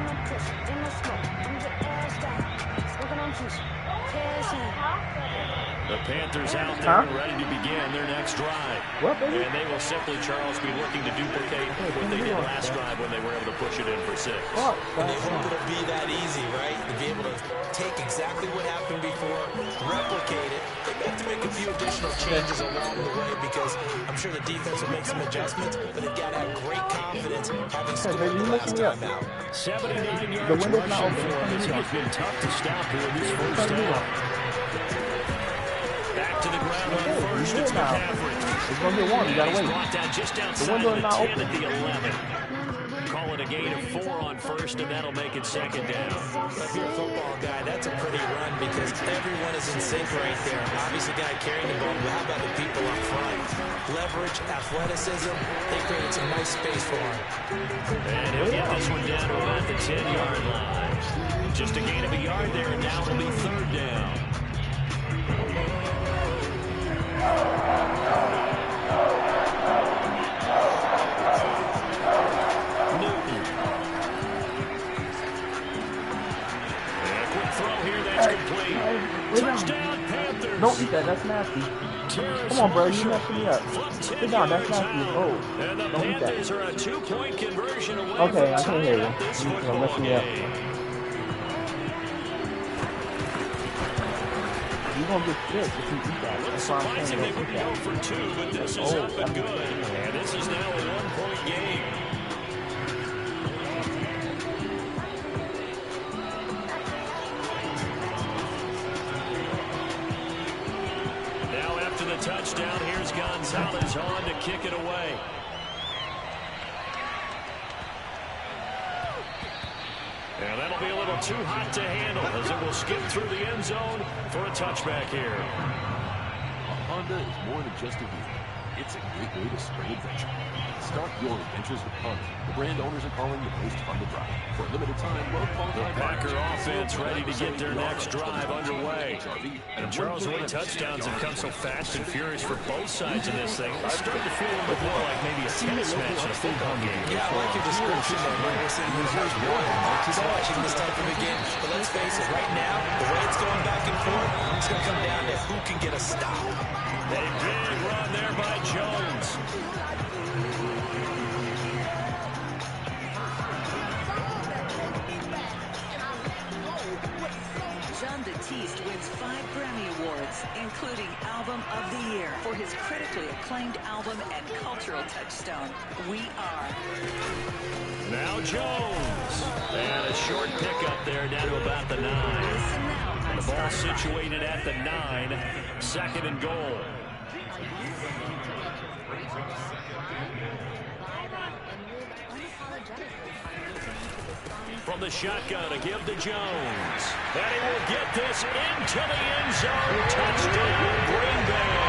The Panthers out there and ready to begin their next drive. What, baby? And they will simply, Charles, be looking to duplicate what they did last drive when they were able to push it in for 6. Oh, and they hope it'll be that easy, right? To be able to take exactly what happened before, replicate it. They may have to make a few additional changes along the way because I'm sure the defense will make some adjustments, but they've got to have great confidence having scored the last time out. 79 yards rushing for him. It's been tough to stop here in this first down. Back to the ground on 1st. It's McCaffrey. It's going to get one. You got to wait. Brought down just outside the 10 at the 11. Call it a gain of 4 on 1st, and that'll make it 2nd down. If you're a football guy, that's a pretty run because everyone is in sync right there. Obviously, the guy carrying the ball, but how about the people up front? Leverage, athleticism, they created some nice space for him. And he'll get this one down to about the 10-yard line. Just a gain of a yard there, and now it'll be 3rd down. Newton. And a quick throw here, that's complete. Touchdown, Panthers. Don't eat that, that's nasty. Come on, bro, you messing me up. Sit down, that's nasty as old. And the Don't eat Panthers that. are a 2-point conversion away Okay, I from can't hear tying up you. this You're football messing me up. game. You're going to get sick if you eat that. That's why I'm saying Surprising they don't eat wouldn't go that. for 2, but this is up and good. And this is now a 1-point game. Now after the touchdown, here's Gonzalez on to kick it away. And that'll be a little too hot to handle as it will skip through the end zone for a touchback here. A Honda is more than just a vehicle. It's a great way to spread adventure. Start your adventures with Honda, the brand owners are calling the most fun to drive. For a limited time, the Packer offense ready to get their next drive underway. And Charles, Wade touchdowns have come so fast and furious for both sides of this thing. It's starting to feel a little bit more like maybe a tennis match in a football game. Yeah, I like your description there, Anderson. Just watching this type of a game. But let's face it, right now, the way it's going back and forth, it's going to come down to who can get a stop. A big run there by Jones. Jean-Baptiste wins 5 Grammy Awards, including Album of the Year for his critically acclaimed album and cultural touchstone, We Are. Now Jones. And a short pickup there down to about the 9. The ball situated at the 9. 2nd and goal. From the shotgun to give to Jones. And he will get this into the end zone. Touchdown, Green Bay.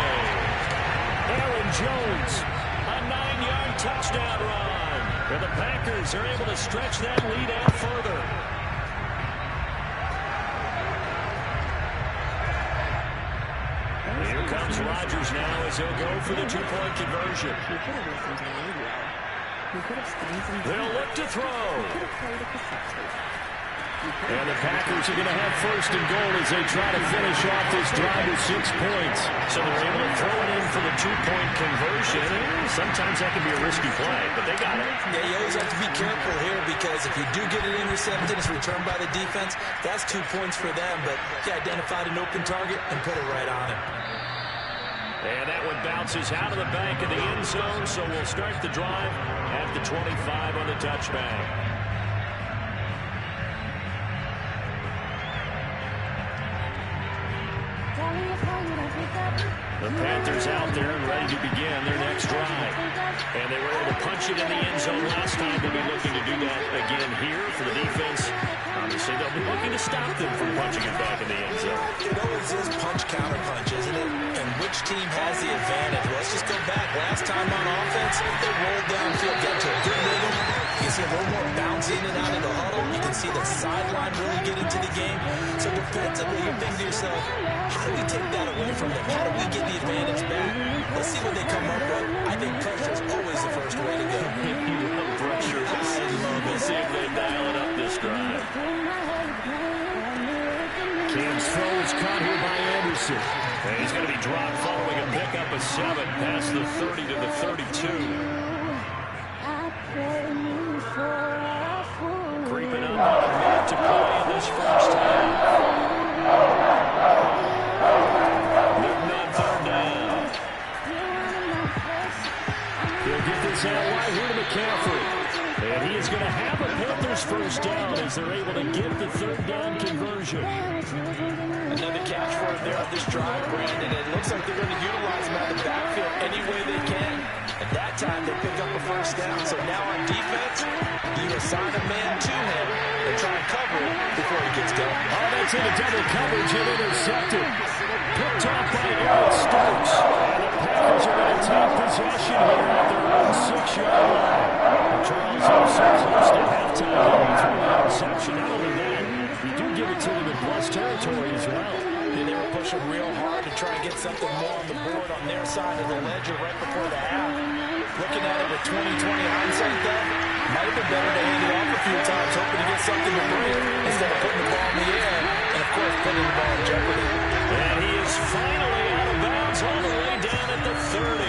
Aaron Jones, a 9-yard touchdown run. And the Packers are able to stretch that lead out further. Here comes Rodgers now as he'll go for the 2-point conversion. They'll look to throw. And the Packers are going to have 1st and goal as they try to finish off this drive with 6 points. So they're able to throw it in for the 2-point conversion. Sometimes that can be a risky play, but they got it. Yeah, you always have to be careful here because if you do get it intercepted, it's returned by the defense. That's 2 points for them, but he identified an open target and put it right on him. And that one bounces out of the bank of the end zone, so we'll start the drive at the 25 on the touchback. The Panthers out there and ready to begin their next drive. And they were able to punch it in the end zone last time. They'll be looking to do that again here for the defense. Obviously, they'll be looking to stop them from punching it back in the end zone. It always is punch-counter-punch, isn't it? And which team has the advantage? Let's just go back. Last time on offense, they rolled downfield, got to a good rhythm. You see a little more bounce in and out of the huddle. You can see the sideline really get into the game. So defensively, you're thinking to yourself, how do we take that away from them? How do we get the advantage back? Let's see what they come up with. I think pressure is always the first way to go. You love pressure. Let's see if they dial it up this drive. Cam's throw is caught here by Anderson. And he's going to be dropped following a pickup of 7 past the 30 to the 32. Creeping up on a minute to play in this first half. Newton on 3rd down. He'll get this out wide here to McCaffrey. And he is going to have a Panthers 1st down as they're able to get the 3rd down conversion. Another catch for him there on this drive, Brandon. It looks like they're going to utilize him out of the backfield any way they can. At that time, they pick up a 1st down. So now on defense, you assign a man to him and try and cover it before he gets going. Oh, that's into double coverage and intercepted. Picked off by Eric Stokes. And the Packers are going to take possession here at their own 6-yard line. Charles also close to halftime going through the interception. Not only that, you do give it to them in plus territory as well. And they were pushing real hard to try and get something more on the board on their side of the ledger right before the half. Looking at it with 20/20 hindsight, though, might have been better to hand it off a few times, hoping to get something to bring instead of putting the ball in the air and, of course, putting the ball in jeopardy. And he is finally out of bounds all the way down at the 30.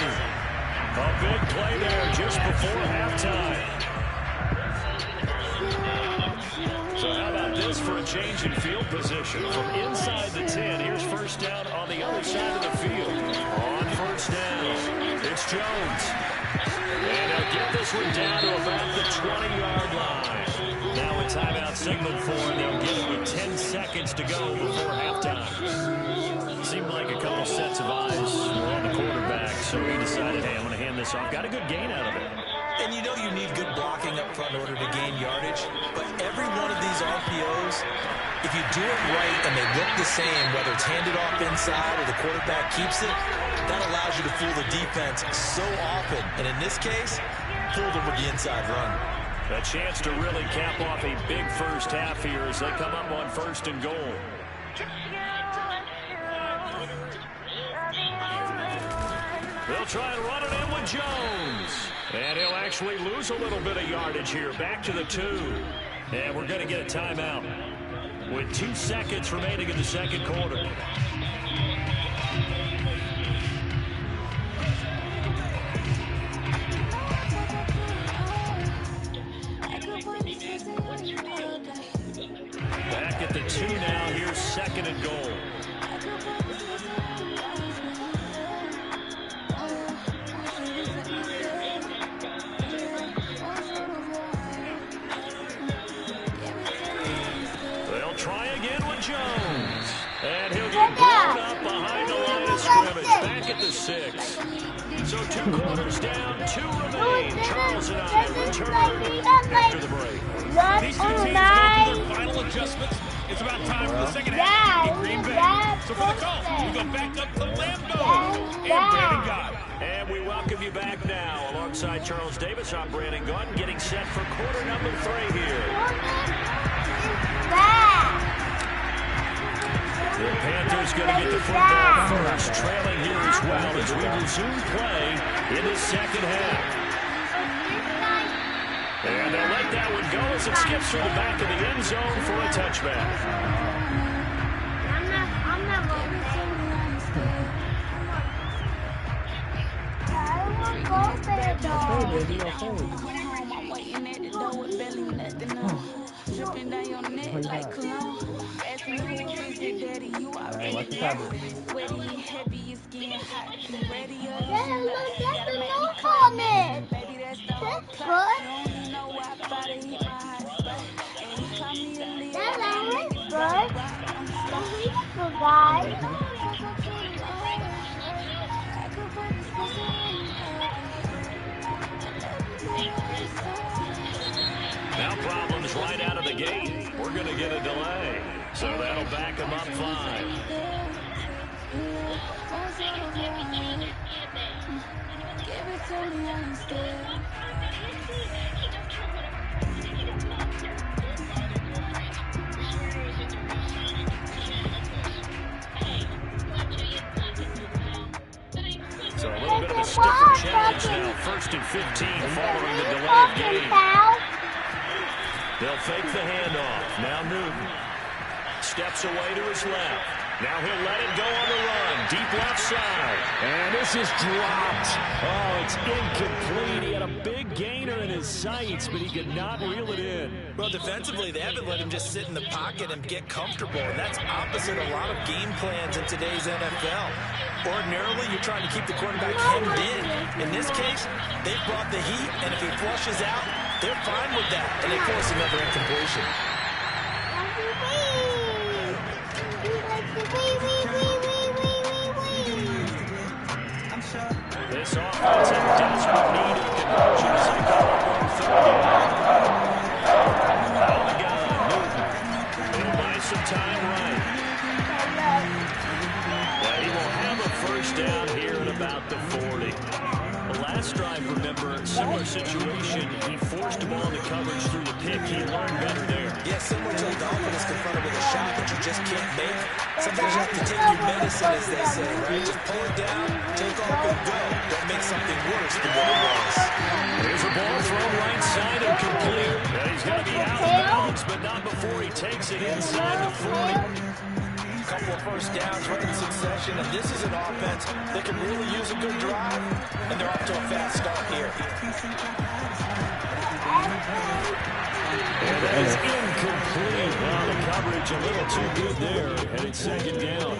A big play there just before halftime. So how about this for a change in field position? From inside the 10, here's 1st down on the other side of the field. On 1st down, it's Jones. And he'll get this one down to about the 20-yard line. Now a timeout signaled for, and they'll get it with 10 seconds to go before halftime. Seemed like a couple sets of eyes were on the quarterback, so he decided, hey, I'm going to hand this off. Got a good gain out of it. And you know you need good blocking up front in order to gain yardage. But every one of these RPOs, if you do it right and they look the same, whether it's handed off inside or the quarterback keeps it, that allows you to fool the defense so often. And in this case, fooled them with the inside run. A chance to really cap off a big first half here as they come up on 1st and goal. They'll try and run it in with Jones. And he'll actually lose a little bit of yardage here. Back to the 2. And we're going to get a timeout with 2 seconds remaining in the second quarter. Back at the 2 now. Here's 2nd and goal. They'll try again with Jones. And he'll get blown up behind the line of scrimmage. Back at the 6. So 2 quarters down, 2 remain. Charles and I return after the break. These 2 teams go through their final adjustments. It's about time for the second half in Green Bay. So for the call, we go back up to Lambeau and Brandon Gott. And we welcome you back now alongside Charles Davis. I'm Brandon Gott, getting set for quarter number 3 here. The Panthers going to get the football first, trailing here as well as we resume play in the second half. And they'll let that one go as it skips through the back of the end zone for a touchback. Now problems right out of the gate. We're going to get a delay. So that'll back them up 5. So a little bit of a stiffer challenge now. 1st and 15 following the delay of game. They'll fake the handoff. Now Newton steps away to his left. Now he'll let it go on the run. Deep left side. And this is dropped. Oh, it's incomplete. He had a big gainer in his sights, but he could not reel it in. Well, defensively, they haven't let him just sit in the pocket and get comfortable, and that's opposite a lot of game plans in today's NFL. Ordinarily, you're trying to keep the quarterback hemmed in. In this case, they've brought the heat, and if he flushes out, they're fine with that, and they force another incompletion. This offense in desperate need of conversion as they go up on 3rd down. On the gun, Newton. He'll buy some time right. Well, he will have a 1st down here at about the 40. The last drive, remember, similar situation. He forced the ball into coverage through the pick. He learned better there. Yeah, similar to the Dolphins confronted with a shot that you just can't make. Sometimes you have to take your medicine, as they say, right? Just pull it down, take off, and go. Don't make something worse than what it was. Here's a ball thrown right side and complete. And he's going to be out of bounds, but not before he takes it inside the 40. Couple of 1st downs right in succession, and this is an offense that can really use a good drive, and they're off to a fast start here. And that is incomplete. Well, the coverage a little too good there, and it's 2nd down.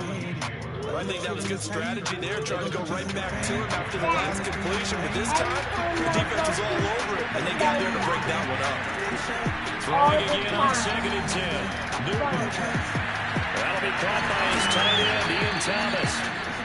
Well, I think that was good strategy there, trying to go right back to him after the last completion, but this time, the defense is all over it, and they got there to break that one up. Throwing again on 2nd and 10. Newton. That'll be caught by his tight end, Ian Thomas.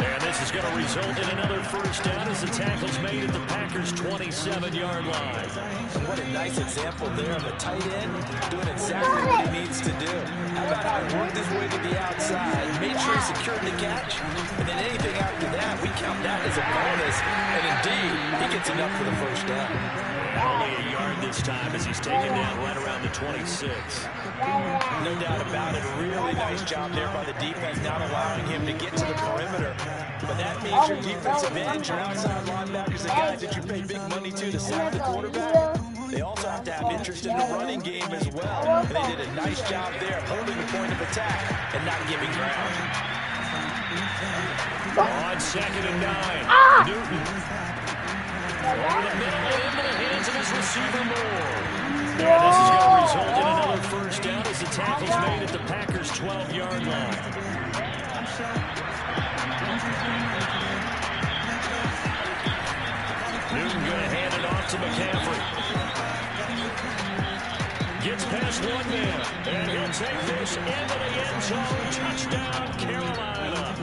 And this is going to result in another 1st down as the tackle's made at the Packers' 27-yard line. And what a nice example there of a tight end doing exactly what he needs to do. How about how inside, worked his way to the outside, made sure he secured the catch, and then anything after that, we count that as a bonus. And indeed, he gets enough for the first down. Only a yard this time as he's taken down right around the 26. No doubt about it. Really nice job there by the defense, not allowing him to get to the perimeter. But that means your defensive ends, your outside linebackers, the guys that you pay big money to sack the quarterback, they also have to have interest in the running game as well. And they did a nice job there holding the point of attack and not giving ground. On 2nd and 9. Newton. Over the middle and into the hands of his receiver Moore. And this is going to result in another first down as the tackle's made at the Packers' 12-yard line. Newton going to hand it off to McCaffrey. Gets past one man, and he'll take this into the end zone. Touchdown, Carolina.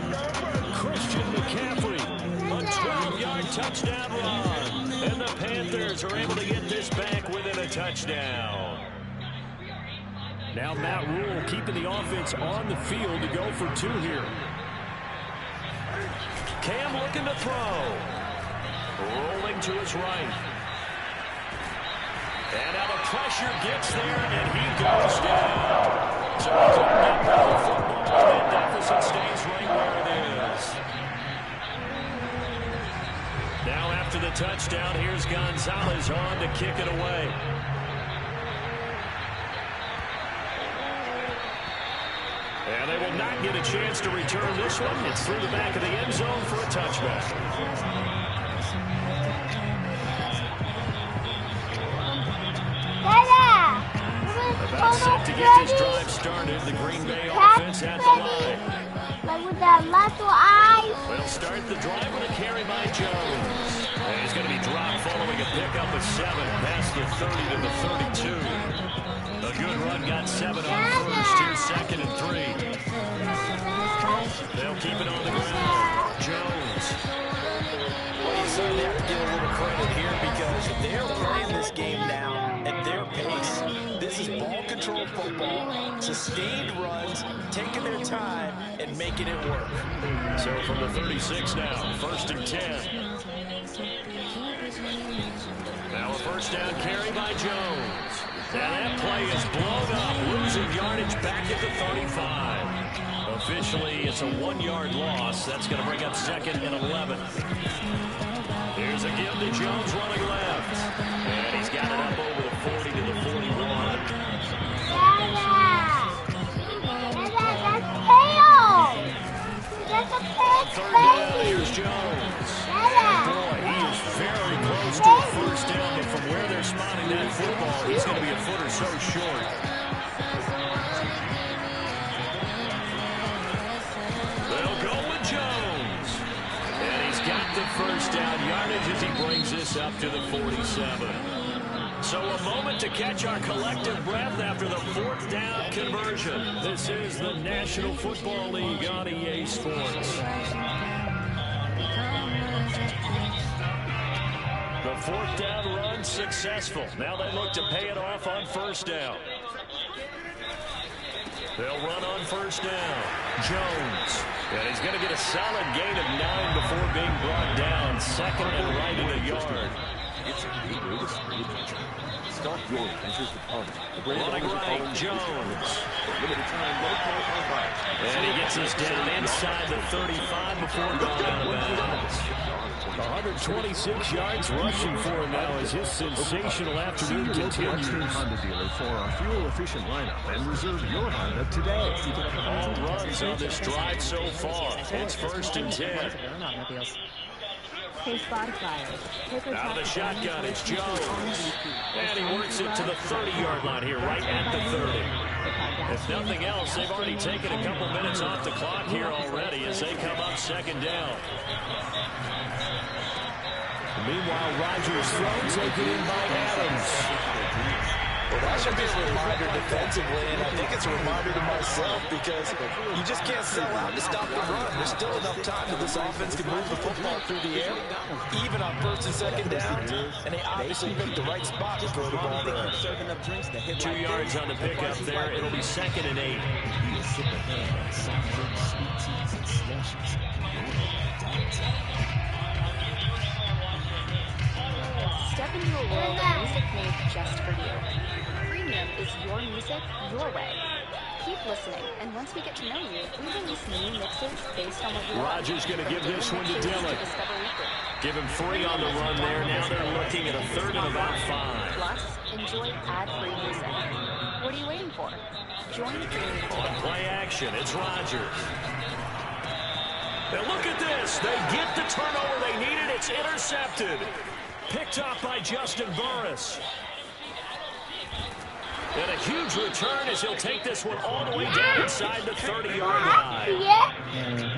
Christian McCaffrey, a 12-yard touchdown run. And the Panthers are able to get this back within a touchdown. Now Matt Rule keeping the offense on the field to go for 2 here. Cam looking to throw. Rolling to his right. And now the pressure gets there, and he goes down. So he couldn't get rid of the football, and deficit stays right where it is. Now after the touchdown, here's Gonzalez on to kick it away. And they will not get a chance to return this one. It's through the back of the end zone for a touchback. About set to get this drive started, the Green Bay offense at the line. Like with that little eyes. They'll start the drive with a carry by Jones. And he's going to be dropped following a pickup of 7 past the 30 to the 32. A good run, got 7 on first, 2 second and 3. They'll keep it on the ground. Jones. Well, you certainly have to give a little credit here because they're playing this game now at their pace. This is ball control football, sustained runs, taking their time and making it work. So from the 36 now, 1st and 10. Now a first down carry by Jones. And that play is blown up, losing yardage back at the 35. Officially, it's a 1-yard loss. That's going to bring up 2nd and 11. Here's a give to Jones running left. And he's got it up over the 40 to the 41. Here's Jones. Boy, he is very close to a first down, but from where they're spotting that football, he's going to be a foot or so short. They'll go with Jones. And he's got the first down yardage as he brings this up to the 47. So a moment to catch our collective breath after the 4th down conversion. This is the National Football League on EA Sports. The 4th down run successful. Now they look to pay it off on first down. They'll run on first down. Jones. And he's going to get a solid gain of 9 before being brought down. 2nd and right in a yard. It's a great way to spread attention. Stop your adventures with Honda. Running right, Jones. Limited time, no call on fire. And he gets us down inside the 35 before going out of bounds. 126 yards rushing for him now as his sensational afternoon continues. Honda dealer for a fuel-efficient lineup and reserve your Honda today. All runs on this drive so far. It's 1st and 10. Out of the shotgun, it's Jones. And he works it to the 30-yard line here, right at the 30. If nothing else, they've already taken a couple minutes off the clock here already as they come up 2nd down. Meanwhile, Rodgers throw taken in by Adams. Well, that should be a reminder defensively, and I think it's a reminder to myself because you just can't sell out to stop the run. There's still enough time that this offense can move the football through the air, even on first and second downs, and they obviously picked the right spot to throw the ball there. 2 yards on the pickup there. It'll be 2nd and 8. Step into a world of music made just for you. Premium is your music, your way. Keep listening, and once we get to know you, we release new mixes based on what you want. Rogers going to give this one to Dillon. Give him 3 on the run there. Now they're looking at a 3rd and about 5. Plus, enjoy ad-free music. What are you waiting for? Join the dream. On play action, it's Rogers. And look at this. They get the turnover they needed. It's intercepted. Picked up by Justin Burris. And a huge return as he'll take this one all the way down inside the 30-yard line.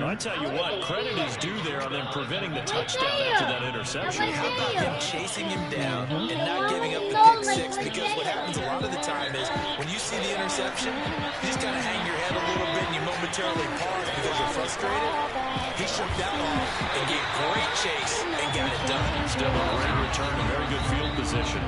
I tell you what, credit is due there on them preventing the touchdown after that interception. How about him chasing him down and not giving up the pick six? Because what happens a lot of the time is when you see the interception, you just kind of hang your head a little bit and you momentarily pause because you're frustrated. He shook that off and gave great chase and got it done. Still a great return, a very good field position.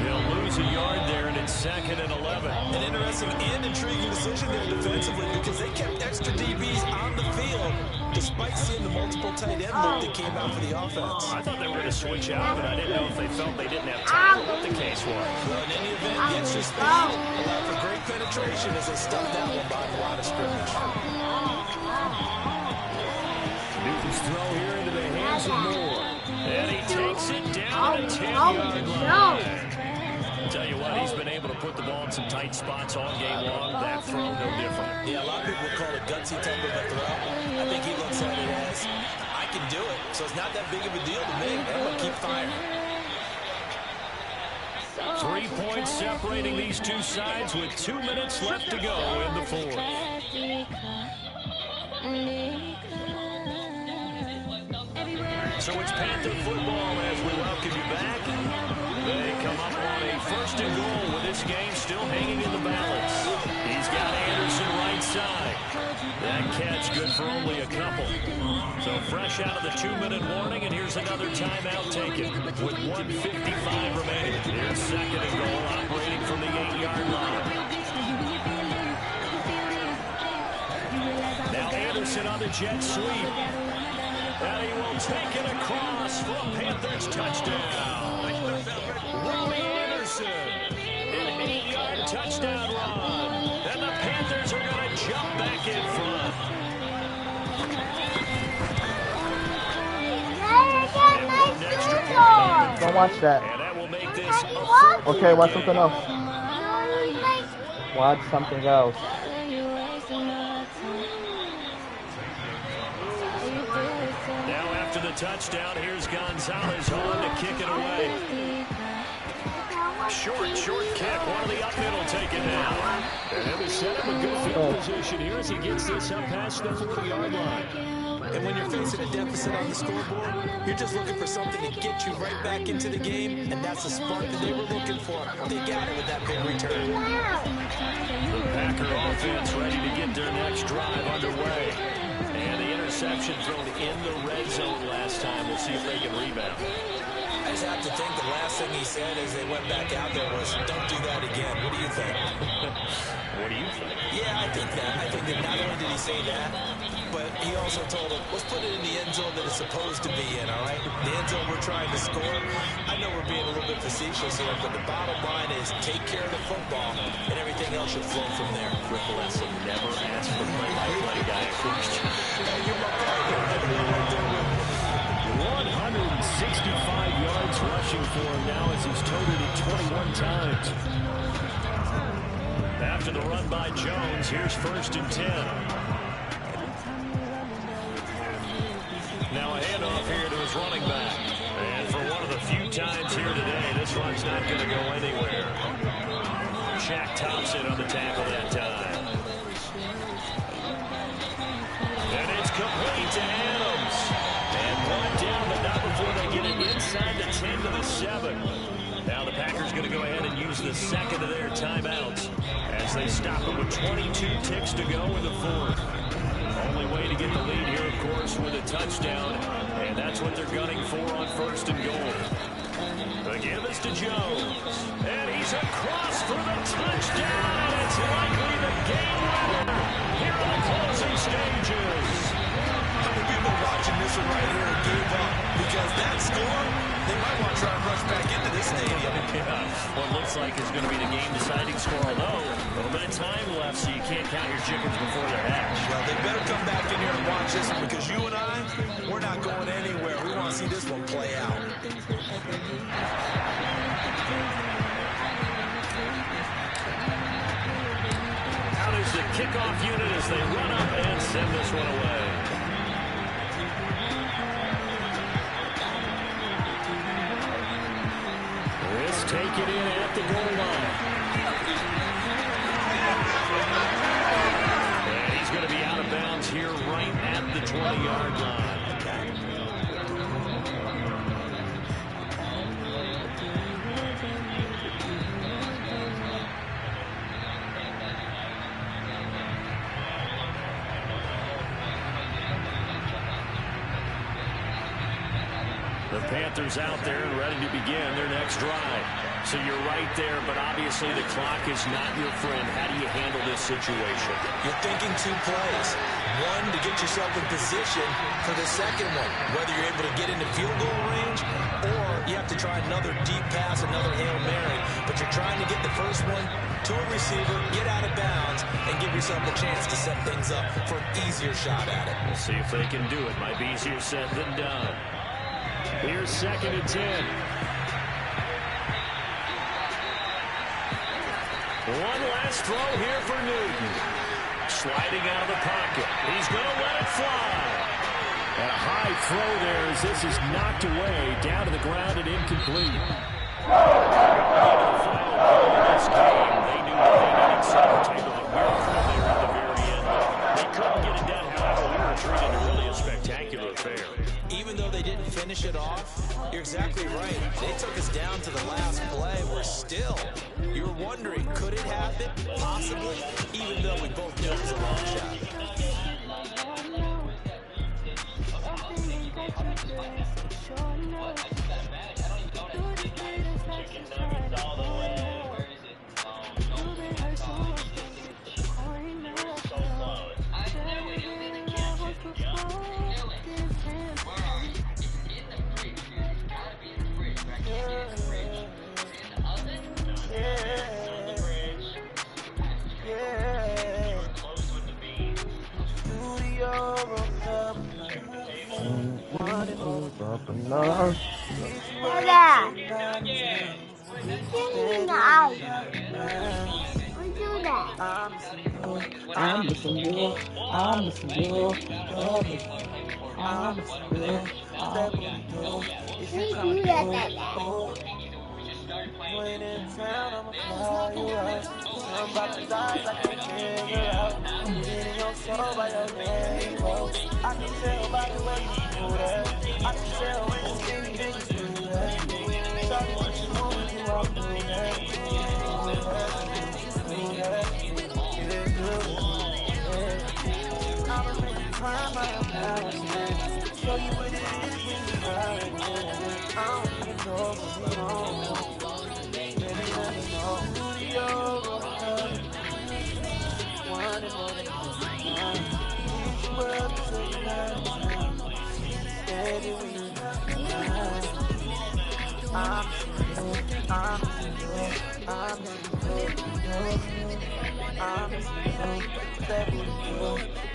They'll lose a yard there, and it's 2nd and 11. An interesting and intriguing decision there defensively because they kept extra DBs on the field despite seeing the multiple tight end look that came out for the offense. I thought they were going to switch out, but I didn't know if they felt they didn't have time or what the case was. Well, in any event, the extra speed allowed for great penetration as they stuffed that one behind the line of scrimmage. Newton's throw here into the hands of Moore. And he takes it down to the 10-yard line. Tell you what, he's been able to put the ball in some tight spots all game long. That throw, no different. Yeah, a lot of people would call it gutsy type of a throw. I think he looks at it as, I can do it, so it's not that big of a deal to me. I'm going to keep firing. 3 points separating these two sides with 2 minutes left to go in the 4th. So it's Panther football as we welcome you back. They come up on a 1st and goal with this game still hanging in the balance. He's got Anderson right side. That catch good for only a couple. So fresh out of the 2-minute warning, and here's another timeout taken with 1:55 remaining. Here's 2nd and goal operating from the 8-yard line. Now Anderson on the jet sweep. And he will take it across for a Panthers touchdown. Robbie Anderson, an 8-yard touchdown run. And the Panthers are going to jump back in front. Don't watch that. And that will make this okay, watch something else. Watch something else. Now after the touchdown, here's Gonzalez on to kick it away. Short kick. One of the up middle taken down. And he'll set up a good field position here as he gets this up past the 40-yard line. And when you're facing a deficit on the scoreboard, you're just looking for something to get you right back into the game, and that's the spark that they were looking for. They got it with that big return. The Packer offense ready to get their next drive underway. And the interception thrown in the red zone last time. We'll see if they can rebound. I just have to think the last thing he said as they went back out there was, don't do that again. What do you think? What do you think? Yeah, I think that. I think that not only did he say that, but he also told him, let's put it in the end zone that it's supposed to be in, all right? The end zone we're trying to score. I know we're being a little bit facetious here, but the bottom line is take care of the football, and everything else should flow from there. Rick Lesson never asked for play-by-play guy question. 165 yards rushing for him now as he's totaled it 21 times. After the run by Jones, here's 1st and 10. Now a handoff here to his running back. And for one of the few times here today, this run's not going to go anywhere. Shaq tops it on the tackle that time. And it's complete to Adams. And brought down, but not before they get it inside the 10 to the 7. Now the Packers going to go ahead and use use the second of their timeouts as they stop it with 22 ticks to go in the fourth. Only way to get the lead here, of course, with a touchdown, and that's what they're gunning for on first and goal. The give is to Jones, and he's across for the touchdown, and it's likely the game winner here in the closing stages. How many people watching this one right here gave up because that score, they might want to try and rush back into this stadium. Yeah, what looks like is going to be the game-deciding score, although a little bit of time left, so you can't count your chickens before they're hatched. Well, they better come back in here and watch this one because you and I, we're not going anywhere. We want to see this one play out. Out is the kickoff unit as they run up and send this one away. Take it in at the goal line. And he's going to be out of bounds here right at the 20-yard line. The Panthers out there and ready to begin their next drive. So you're right there, but obviously the clock is not your friend. How do you handle this situation? You're thinking two plays. One, to get yourself in position for the second one, whether you're able to get into field goal range or you have to try another deep pass, another Hail Mary. But you're trying to get the first one to a receiver, get out of bounds, and give yourself a chance to set things up for an easier shot at it. We'll see if they can do it. Might be easier said than done. Here's 2nd and 10. One last throw here for Newton. Sliding out of the pocket. He's going to let it fly. And a high throw there as this is knocked away. Down to the ground and incomplete. This game, they knew that they needed some type of a miracle there at the very end. They couldn't get it done. However, we were treated to really a spectacular affair. Even though they didn't finish it off, you're exactly right. They took us down to the last play. We're still, you're wondering, could it happen? Possibly, even though we both knew it was a long shot. I'm missing you. I'm missing you. I'm missing you. We do that. When in town, I'ma fly you out. Somebody's eyes, I can't figure out. I'm getting your soul by your rainbow. I can tell by the way you do that. I can tell when you see me, then you do that. Sorry, what you want me to, I'll do that. I'ma make you cry by embarrassment. Show you what it is when you're crying. I don't even know what's wrong.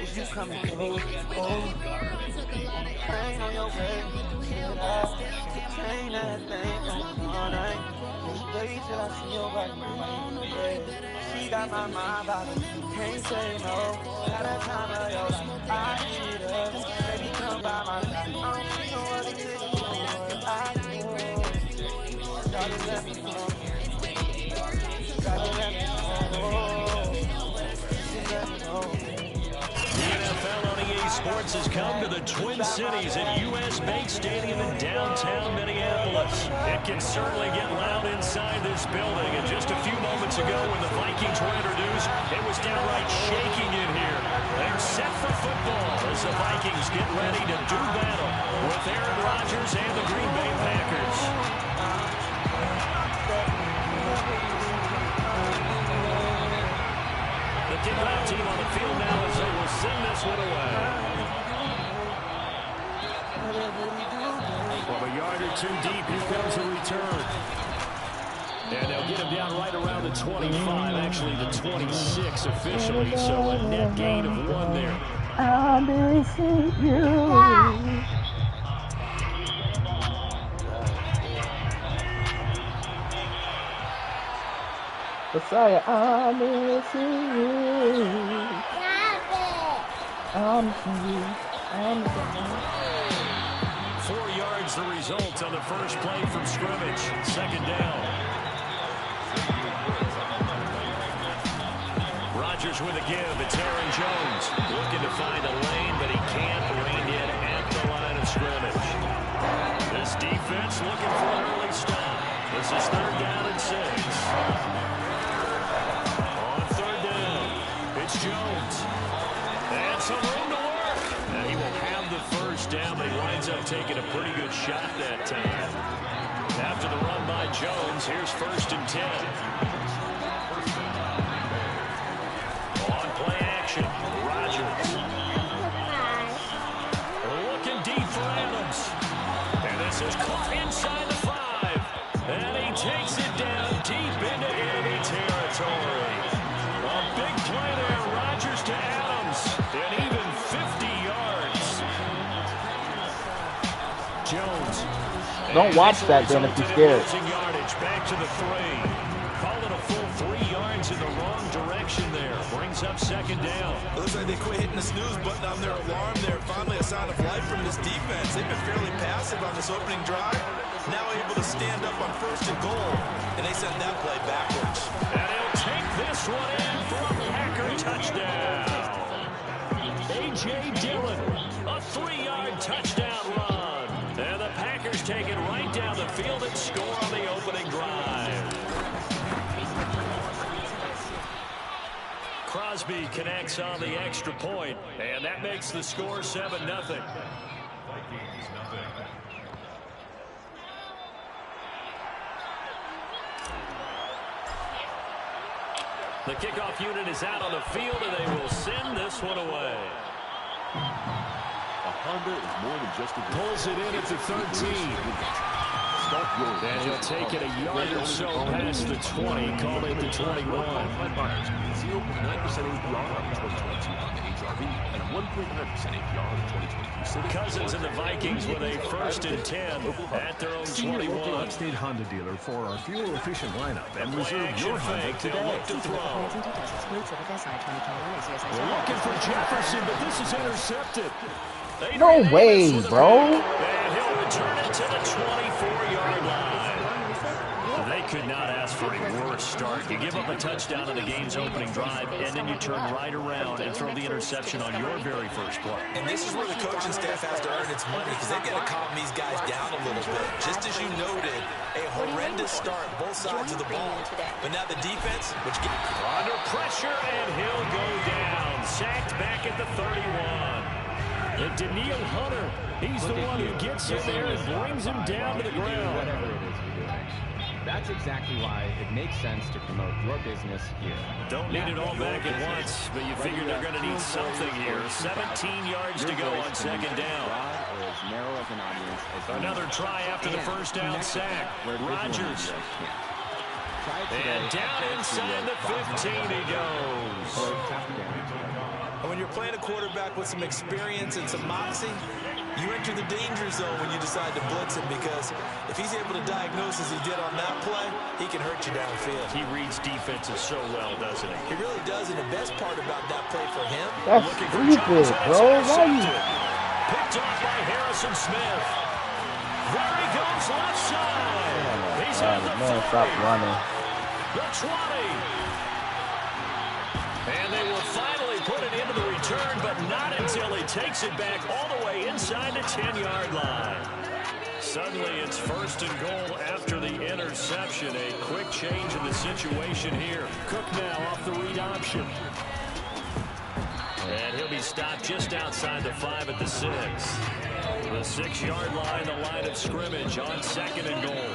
Is you coming close? Oh, pain on your way. Chain that thing all night. Wait till I see your body. She got my mind boggling. Can't say no. Got a time of your life. I need her. Baby, come by my side. I don't see no other nigga. I do. Gotta let me know. Gotta let me know. The NFL on EA Sports sports has come to the Twin Cities at U.S. Bank Stadium in downtown Minneapolis. It can certainly get loud inside this building. And just a few moments ago when the Vikings were introduced, it was downright shaking in here. They're set for football as the Vikings get ready to do battle with Aaron Rodgers and the Green Bay Packers. The kickoff team on the field now as they will send this one away. From a yard or two deep, here comes the return. And they'll get him down right around the 25, actually the 26 officially, so a net gain of 1 there. I'm missing you. Messiah, I'm missing you. I'm missing you. I'm missing you. 4 yards the result on the first play from scrimmage. Second down. Rodgers with a give. It's Aaron Jones looking to find a lane, but he can't. Reined in at the line of scrimmage. This defense looking for an early stop. This is 3rd down and 6. On 3rd down, it's Jones. And some room to work. And he will have the first down, but he winds up taking a pretty good shot that time. After the run by Jones, here's 1st and 10. On play action, Rodgers. Looking deep for Adams. And this is caught inside the 5. And he takes it down deep into enemy territory. A big play there, Rodgers to Adams. And even 50 yards. Jones. Don't watch that then if you're scared. Back to the 3. Call it a full 3 yards in the wrong direction there. Brings up 2nd down. Looks like they quit hitting the snooze button on their alarm there. Finally a sign of life from this defense. They've been fairly passive on this opening drive. Now able to stand up on 1st and goal. And they send that play backwards. And he'll take this one in for a Packer touchdown. A.J. Dillon, a 3-yard touchdown run. And the Packers take it right down the field and score on the opening drive. Crosby connects on the extra point, and that makes the score 7-0. The kickoff unit is out on the field, and they will send this one away. A Honda is more than just a vehicle. Pulls it in at the 13. And he'll take it a yard or so past the 20, call it the 21. 0.9% APR on the 2022 Honda HR-V and a 1.9% APR on the 2023 Civic. Cousins and the Vikings with a 1st and 10 at their own 21. See your local upstate Honda dealer for our fuel-efficient lineup and reserve your Honda today. Look to throw. Looking for Jefferson, but this is intercepted. No way, bro. And he'll return it to the 24-yard line. They could not ask for a worse start. You give up a touchdown on the game's opening drive, and then you turn right around and throw the interception on your very first play. And this is where the coaching staff has to earn its money because they've got to calm these guys down a little bit. Just as you noted, a horrendous start both sides of the ball. But now the defense, which gets under pressure, and he'll go down. Sacked back at the 31. And Daniil Hunter, he's the one who gets in there and brings him down to the ground. Whatever it is we do next. That's exactly why it makes sense to promote your business here. Don't need it all back at once, but you figure they're going to need something here. 17 yards to go on 2nd down. Another try after the first down sack. Rodgers. And down inside the 15 he goes. When you're playing a quarterback with some experience and some moxie, you enter the danger zone when you decide to blitz him because if he's able to diagnose as he did on that play, he can hurt you downfield. He reads defenses so well, doesn't he? He really does, and the best part about that play for him... That's stupid, bro. Why you... Picked off by Harrison Smith. There he goes left side. He's on the 40. Stop running. The 20. And they will finally put it into the return return, but not until he takes it back all the way inside the 10-yard line. Suddenly, it's 1st and goal after the interception. A quick change in the situation here. Cook now off the read option. And he'll be stopped just outside the 5 at the 6. The 6-yard line, the line of scrimmage on 2nd and goal.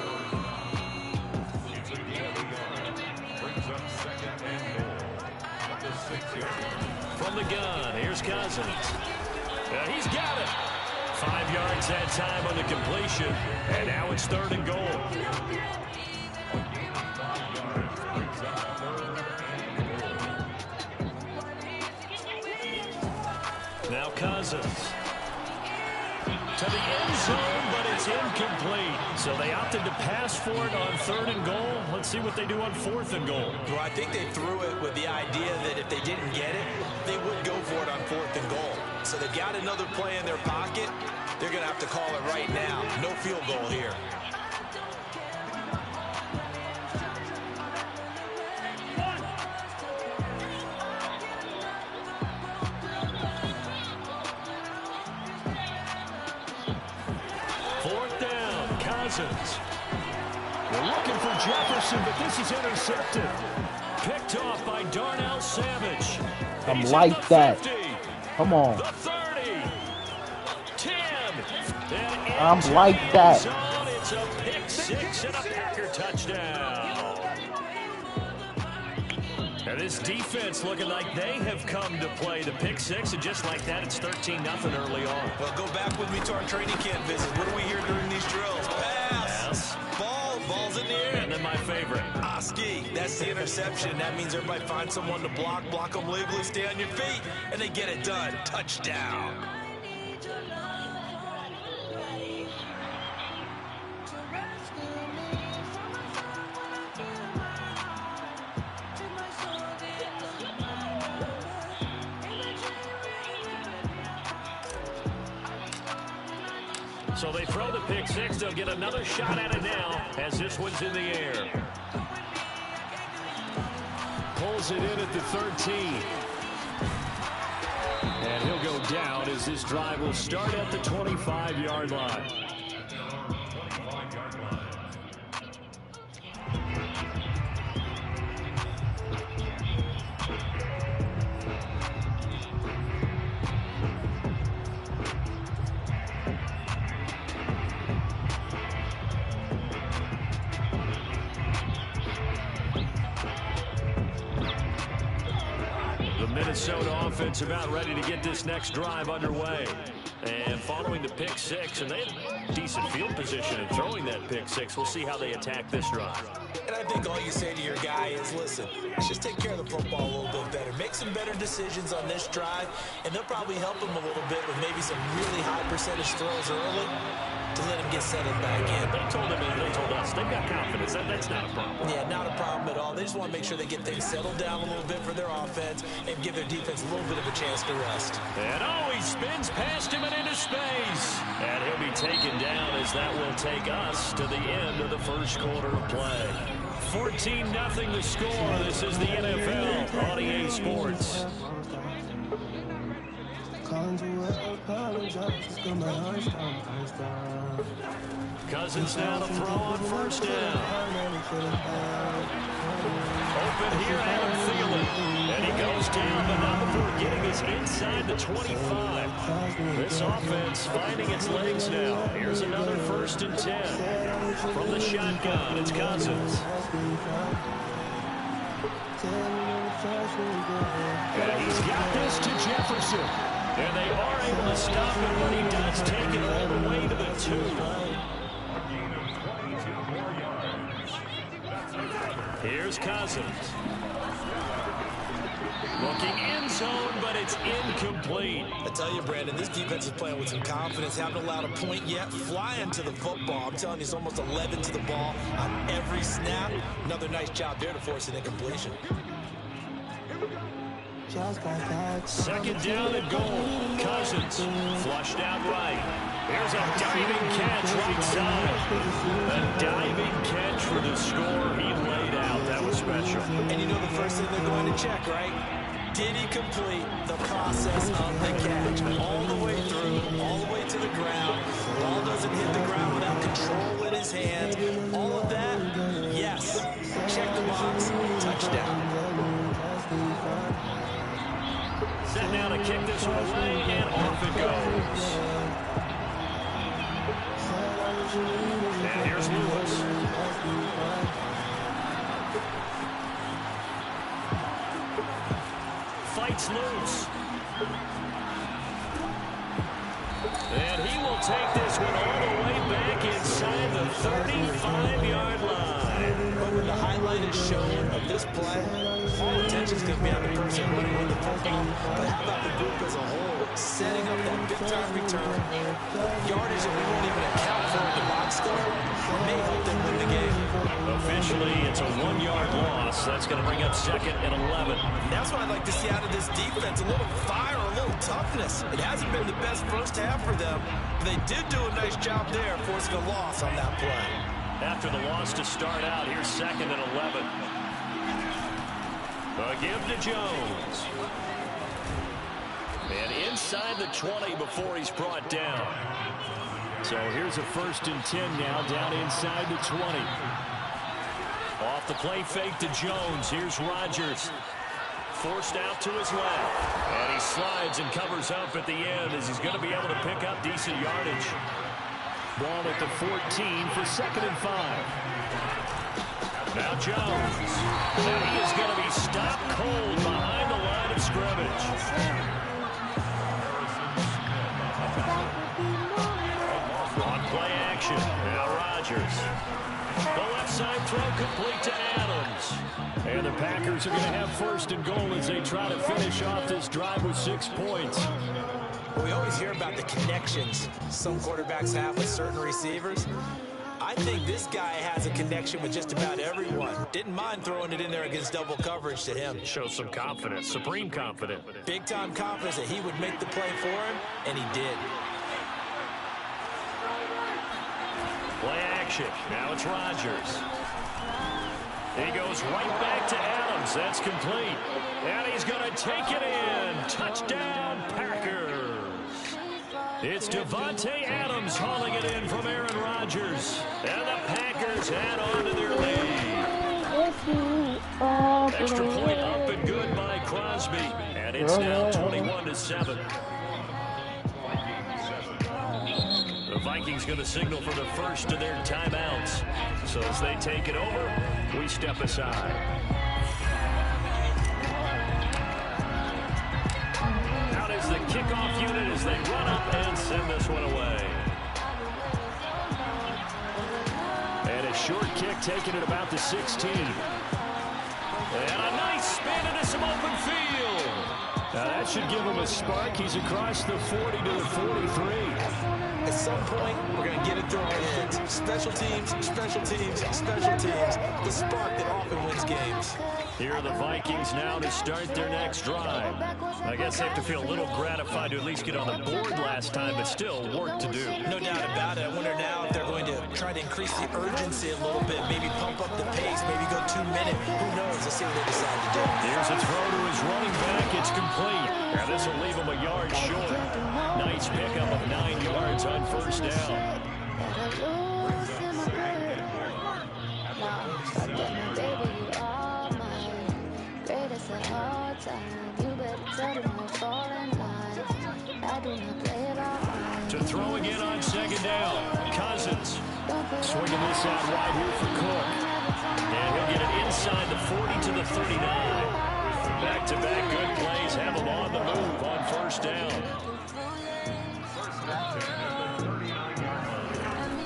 From the gun, here's Cousins. He's got it. 5 yards that time on the completion. And now it's 3rd and goal. Now Cousins. To the end zone, but it's incomplete. So they opted to pass for it on 3rd and goal. Let's see what they do on 4th and goal. Well, I think they threw it with the idea that if they didn't get it, they would go for it on 4th and goal. So they've got another play in their pocket. They're going to have to call it right now. No field goal here. We're looking for Jefferson, but this is intercepted. Picked off by Darnell Savage. I'm like that. Come on. The 30. 10. I'm like that. It's a pick 6 and a Packer touchdown. And this defense looking like they have come to play the pick 6, and just like that, it's 13-0 early on. Well, go back with me to our training camp visit. What do we hear during these drills? Pass. Ball's in the air. And then my favorite. Ski. That's the interception. That means everybody finds someone to block them legally, stay on your feet, and they get it done. Touchdown. So they throw the pick 6. They'll get another shot at it now as this one's in the air. Pulls it in at the 13. And he'll go down as this drive will start at the 25-yard line. Minnesota offense about ready to get this next drive underway. And following the pick 6, and they had decent field position in throwing that pick 6. We'll see how they attack this drive. And I think all you say to your guy is, listen, let's just take care of the football a little bit better. Make some better decisions on this drive, and they'll probably help him a little bit with maybe some really high percentage throws early to let him get settled back in. They told him, and they told us, they've got confidence. That's not a problem. Yeah, not a problem at all. They just want to make sure they get things settled down a little bit for their offense and give their defense a little bit of a chance to rest. And he spins past him and into space. And he'll be taken down as that will take us to the end of the first quarter of play. 14-0 the score. This is the NFL on EA Sports. Cousins now to throw on first down. Open here, Adam Thielen. And he goes down, but not before getting us inside the 25. This offense finding its legs now. Here's another 1st and 10. From the shotgun, it's Cousins. And he's got this to Jefferson. And they are able to stop him, but he does take it all the way to the 2. Here's Cousins. Looking end zone, but it's incomplete. I tell you, Brandon, this defense is playing with some confidence. Haven't allowed a point yet. Flying to the football. I'm telling you, it's almost 11 to the ball on every snap. Another nice job there to force an incompletion. 2nd down and goal. Cousins flushed out right. Here's a diving catch right side. A diving catch for the score he laid out. That was special. And you know the first thing they're going to check, right? Did he complete the process of the catch? All the way through, all the way to the ground. Ball doesn't hit the ground without control in his hands. All of that, yes. Check the box, touchdown. Set now to kick this one away, and off it goes. And here's Lewis. Fights loose. And he will take this one all the way back inside the 35-yard line. But when the highlight is shown of this play, all attention is going to be on the person running with the football. But how about the group as a whole, setting up that big-time return, yardage that we won't even account for in the box score, may help them win the game. Officially, it's a 1-yard loss. That's going to bring up 2nd and 11. That's what I'd like to see out of this defense, a little fire, a little toughness. It hasn't been the best first half for them. They did do a nice job there, forcing a loss on that play. After the loss to start out, here's 2nd and 11. A give to Jones. And inside the 20 before he's brought down. So here's a 1st and 10 now, down inside the 20. Off the play fake to Jones. Here's Rodgers. Forced out to his left. And he slides and covers up at the end as he's going to be able to pick up decent yardage. Ball at the 14 for 2nd and 5. Now Jones. Now he is going to be stopped cold behind the line of scrimmage. On play action. Now Rodgers. The left side throw complete to Adams. And the Packers are going to have 1st and goal as they try to finish off this drive with 6 points. We always hear about the connections some quarterbacks have with certain receivers. I think this guy has a connection with just about everyone. Didn't mind throwing it in there against double coverage to him. Shows some confidence, supreme confidence. Big-time confidence that he would make the play for him, and he did. Play action. Now it's Rodgers. He goes right back to Adams. That's complete. And he's going to take it in. Touchdown, Packers. It's Devontae Adams hauling it in from Aaron Rodgers. And the Packers add on to their lead. Extra point up and good by Crosby. And it's now 21-7. The Vikings going to signal for the first of their timeouts. So as they take it over, we step aside. Out is the kickoff unit as they run up and send this one away. And a short kick taken at about the 16. And a nice spin into some open field. Now that should give him a spark. He's across the 40 to the 43. At some point, we're going to get it through our heads. Special teams, special teams, special teams. The spark that often wins games. Here are the Vikings now to start their next drive. I guess they have to feel a little gratified to at least get on the board last time, but still work to do. No doubt about it. I wonder now if they're going to try to increase the urgency a little bit, maybe pump up the pace, maybe go 2 minutes. Who knows? Let's see what they decide to do. Here's a throw to his running back. It's complete. Now this will leave him a yard short. Nice pickup of 9 yards on 1st down. To throw again on 2nd down. Cousins swinging this out wide here for Cook. And he'll get it inside the 40 to the 39. Back-to-back good plays have him on the move on 1st down.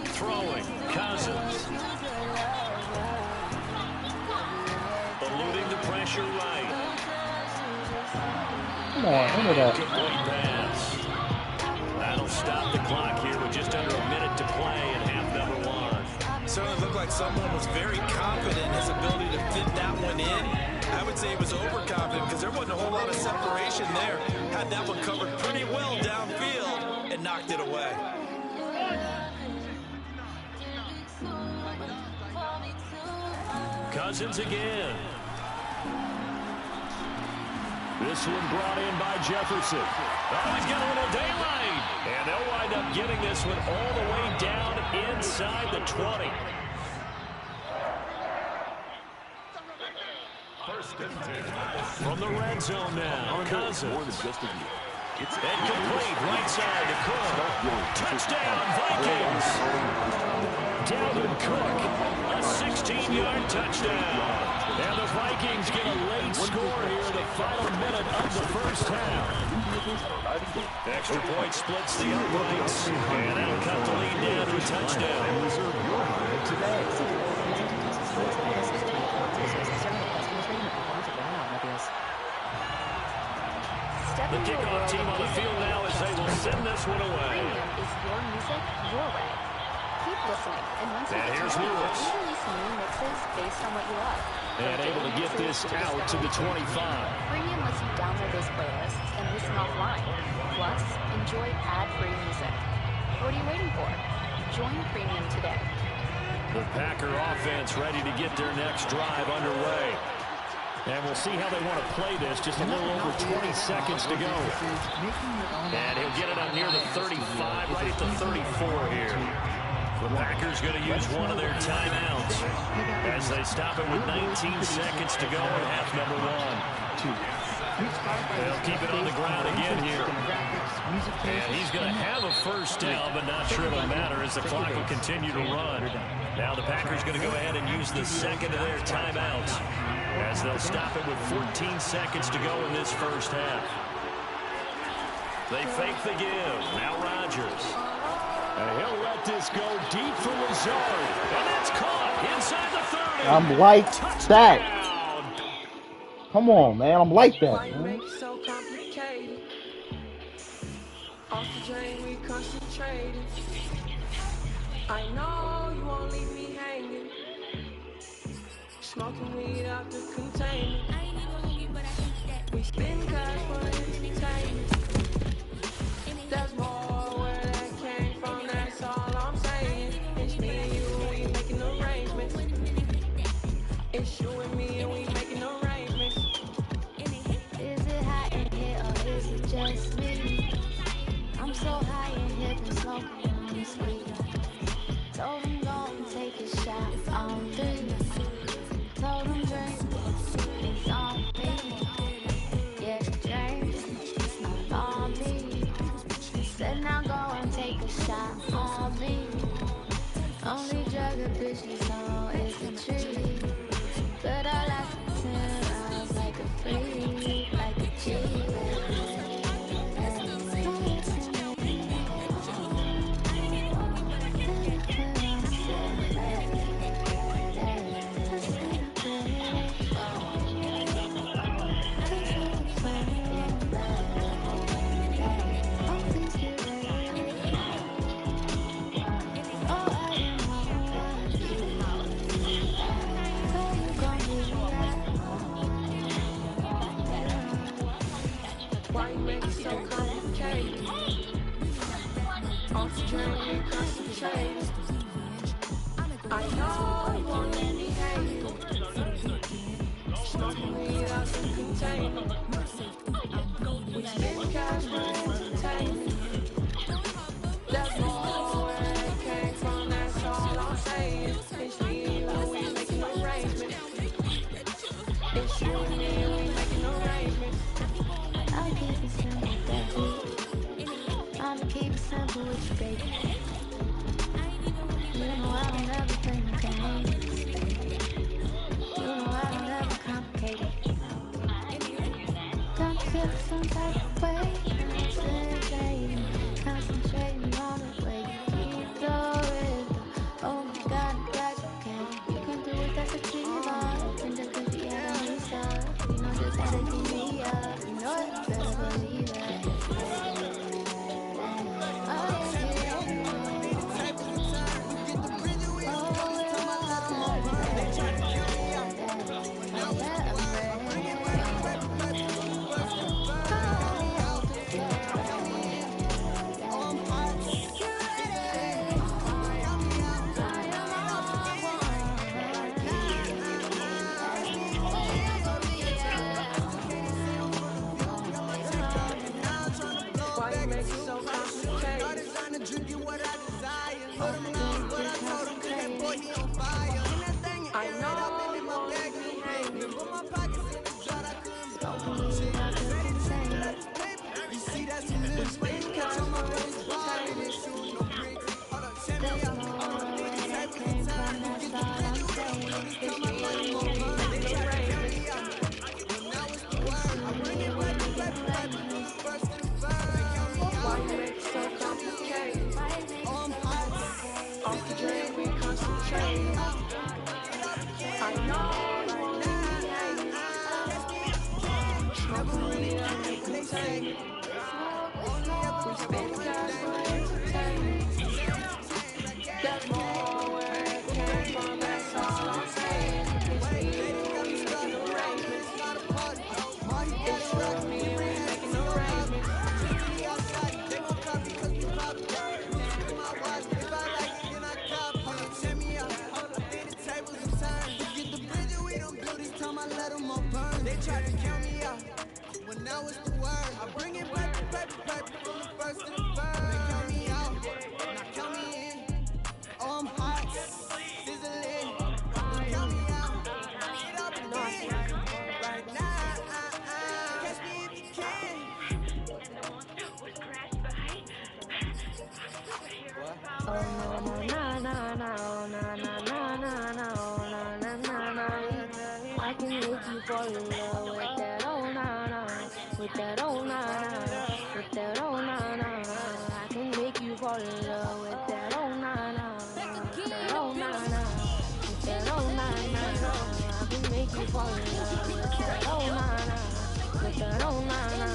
Throwing, Cousins. Eluding the pressure right. Come on, into that. Complete pass. That'll stop the clock here with just under a minute to play in half number 1. Certainly looked like someone was very confident in his ability to fit that one in. I would say he was overconfident because there wasn't a whole lot of separation there. Had that one covered pretty well downfield and knocked it away. Cousins again. This one brought in by Jefferson. Oh, he's got a little daylight. And they'll wind up getting this one all the way down inside the 20. From the red zone now, Cousins. And complete right side to Cook. Touchdown, Vikings. Dalvin Cook, a 16-yard touchdown. And the Vikings get a late score here in the final minute of the first half. Extra point splits the uprights. And that'll cut the lead down to a touchdown. Reserve your highlight today. The kickoff team on the field now as they will send this one away. Premium is your music, your way. Keep listening, and once you get here's to know it, Lewis. we release new mixes based on what you love. And able to get this out to the 25. Premium lets you download those playlists and listen offline. Plus, enjoy ad-free music. What are you waiting for? Join Premium today. The Packer offense ready to get their next drive underway. And we'll see how they want to play this. Just a little over 20 seconds to go. And he'll get it up near the 35, right at the 34 here. The Packers going to use one of their timeouts as they stop it with 19 seconds to go in half number one. They'll keep it on the ground again here. And he's going to have a first down, but not sure it'll matter as the clock will continue to run. Now the Packers going to go ahead and use the second of their timeouts as they'll stop it with 14 seconds to go in this first half. They fake the give. Now Rodgers. And he'll let this go deep for Lazard. And that's caught inside the 30. I'm like that. Come on, man. I'm like that, man. So complicated. Off the drain, we concentrated. I know you won't leave me hanging. Smoking weed out the container. We spin cash for entertainment. There's more where that came from, that's all I'm saying. It's me and you, we making arrangements. It's you and me, and we making arrangements. Is it hot in here or is it just me? I'm so high in here from smoking on this weed. Told him go and take a shot on 3. Told him drink, it's on me. Yeah, drink, it's on me. Said now go and take a shot on me. Only drug a bitch is on is the tree. But I like 10 rounds like a freak, like a G. Why you make it so complicated? Off the drain, we concentrated. I know you won't let me hang you. Smoking weed out the container. We spend cash for entertainment. There's more where it came from, that's all I'm saying. It's me and you, we making arrangements. It's you and me, we making arrangements. I'll keep it simple, baby. I'ma keep it simple with you, baby. You know I don't ever play my games. You know I don't ever complicate it. Don't feel some type of way. Concentrating on the way you keep the rhythm. Oh my God, I'm glad you came. You can do it, that's a team. And just cause you had on your side, you know just how to keep me up. You know it, better believe it. Baby, girl, please tell me. Get more where it came from, that's all I'm saying. It's me, we making arrangements. It's just me, we making arrangements. They tried to count me out when I was the word. I bring it paper from the first to the third. They count me out, now count me in. Oh, I'm hot, sizzling. Count me out, get up and in. Right now, catch me if you can. Oh na na na na, oh na na na na na, oh na na na na. I can make you fall in love with that oh na na, with that oh na na, with that oh na na. I can make you fall in love with that oh na na, that oh na na, with that oh na na. I can make you fall in love with that oh na na, with that oh na na.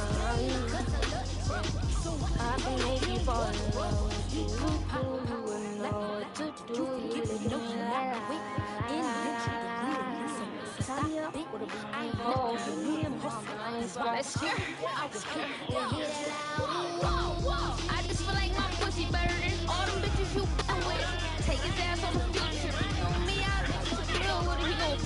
I can make you fall in love with you. You wouldn't know what to do. You didn't know tie me up with a blindfold. I ain't scratched. I just feel like my pussy better than all them bitches you been with. Take his ass on the future. You know me, I real with it. He gon'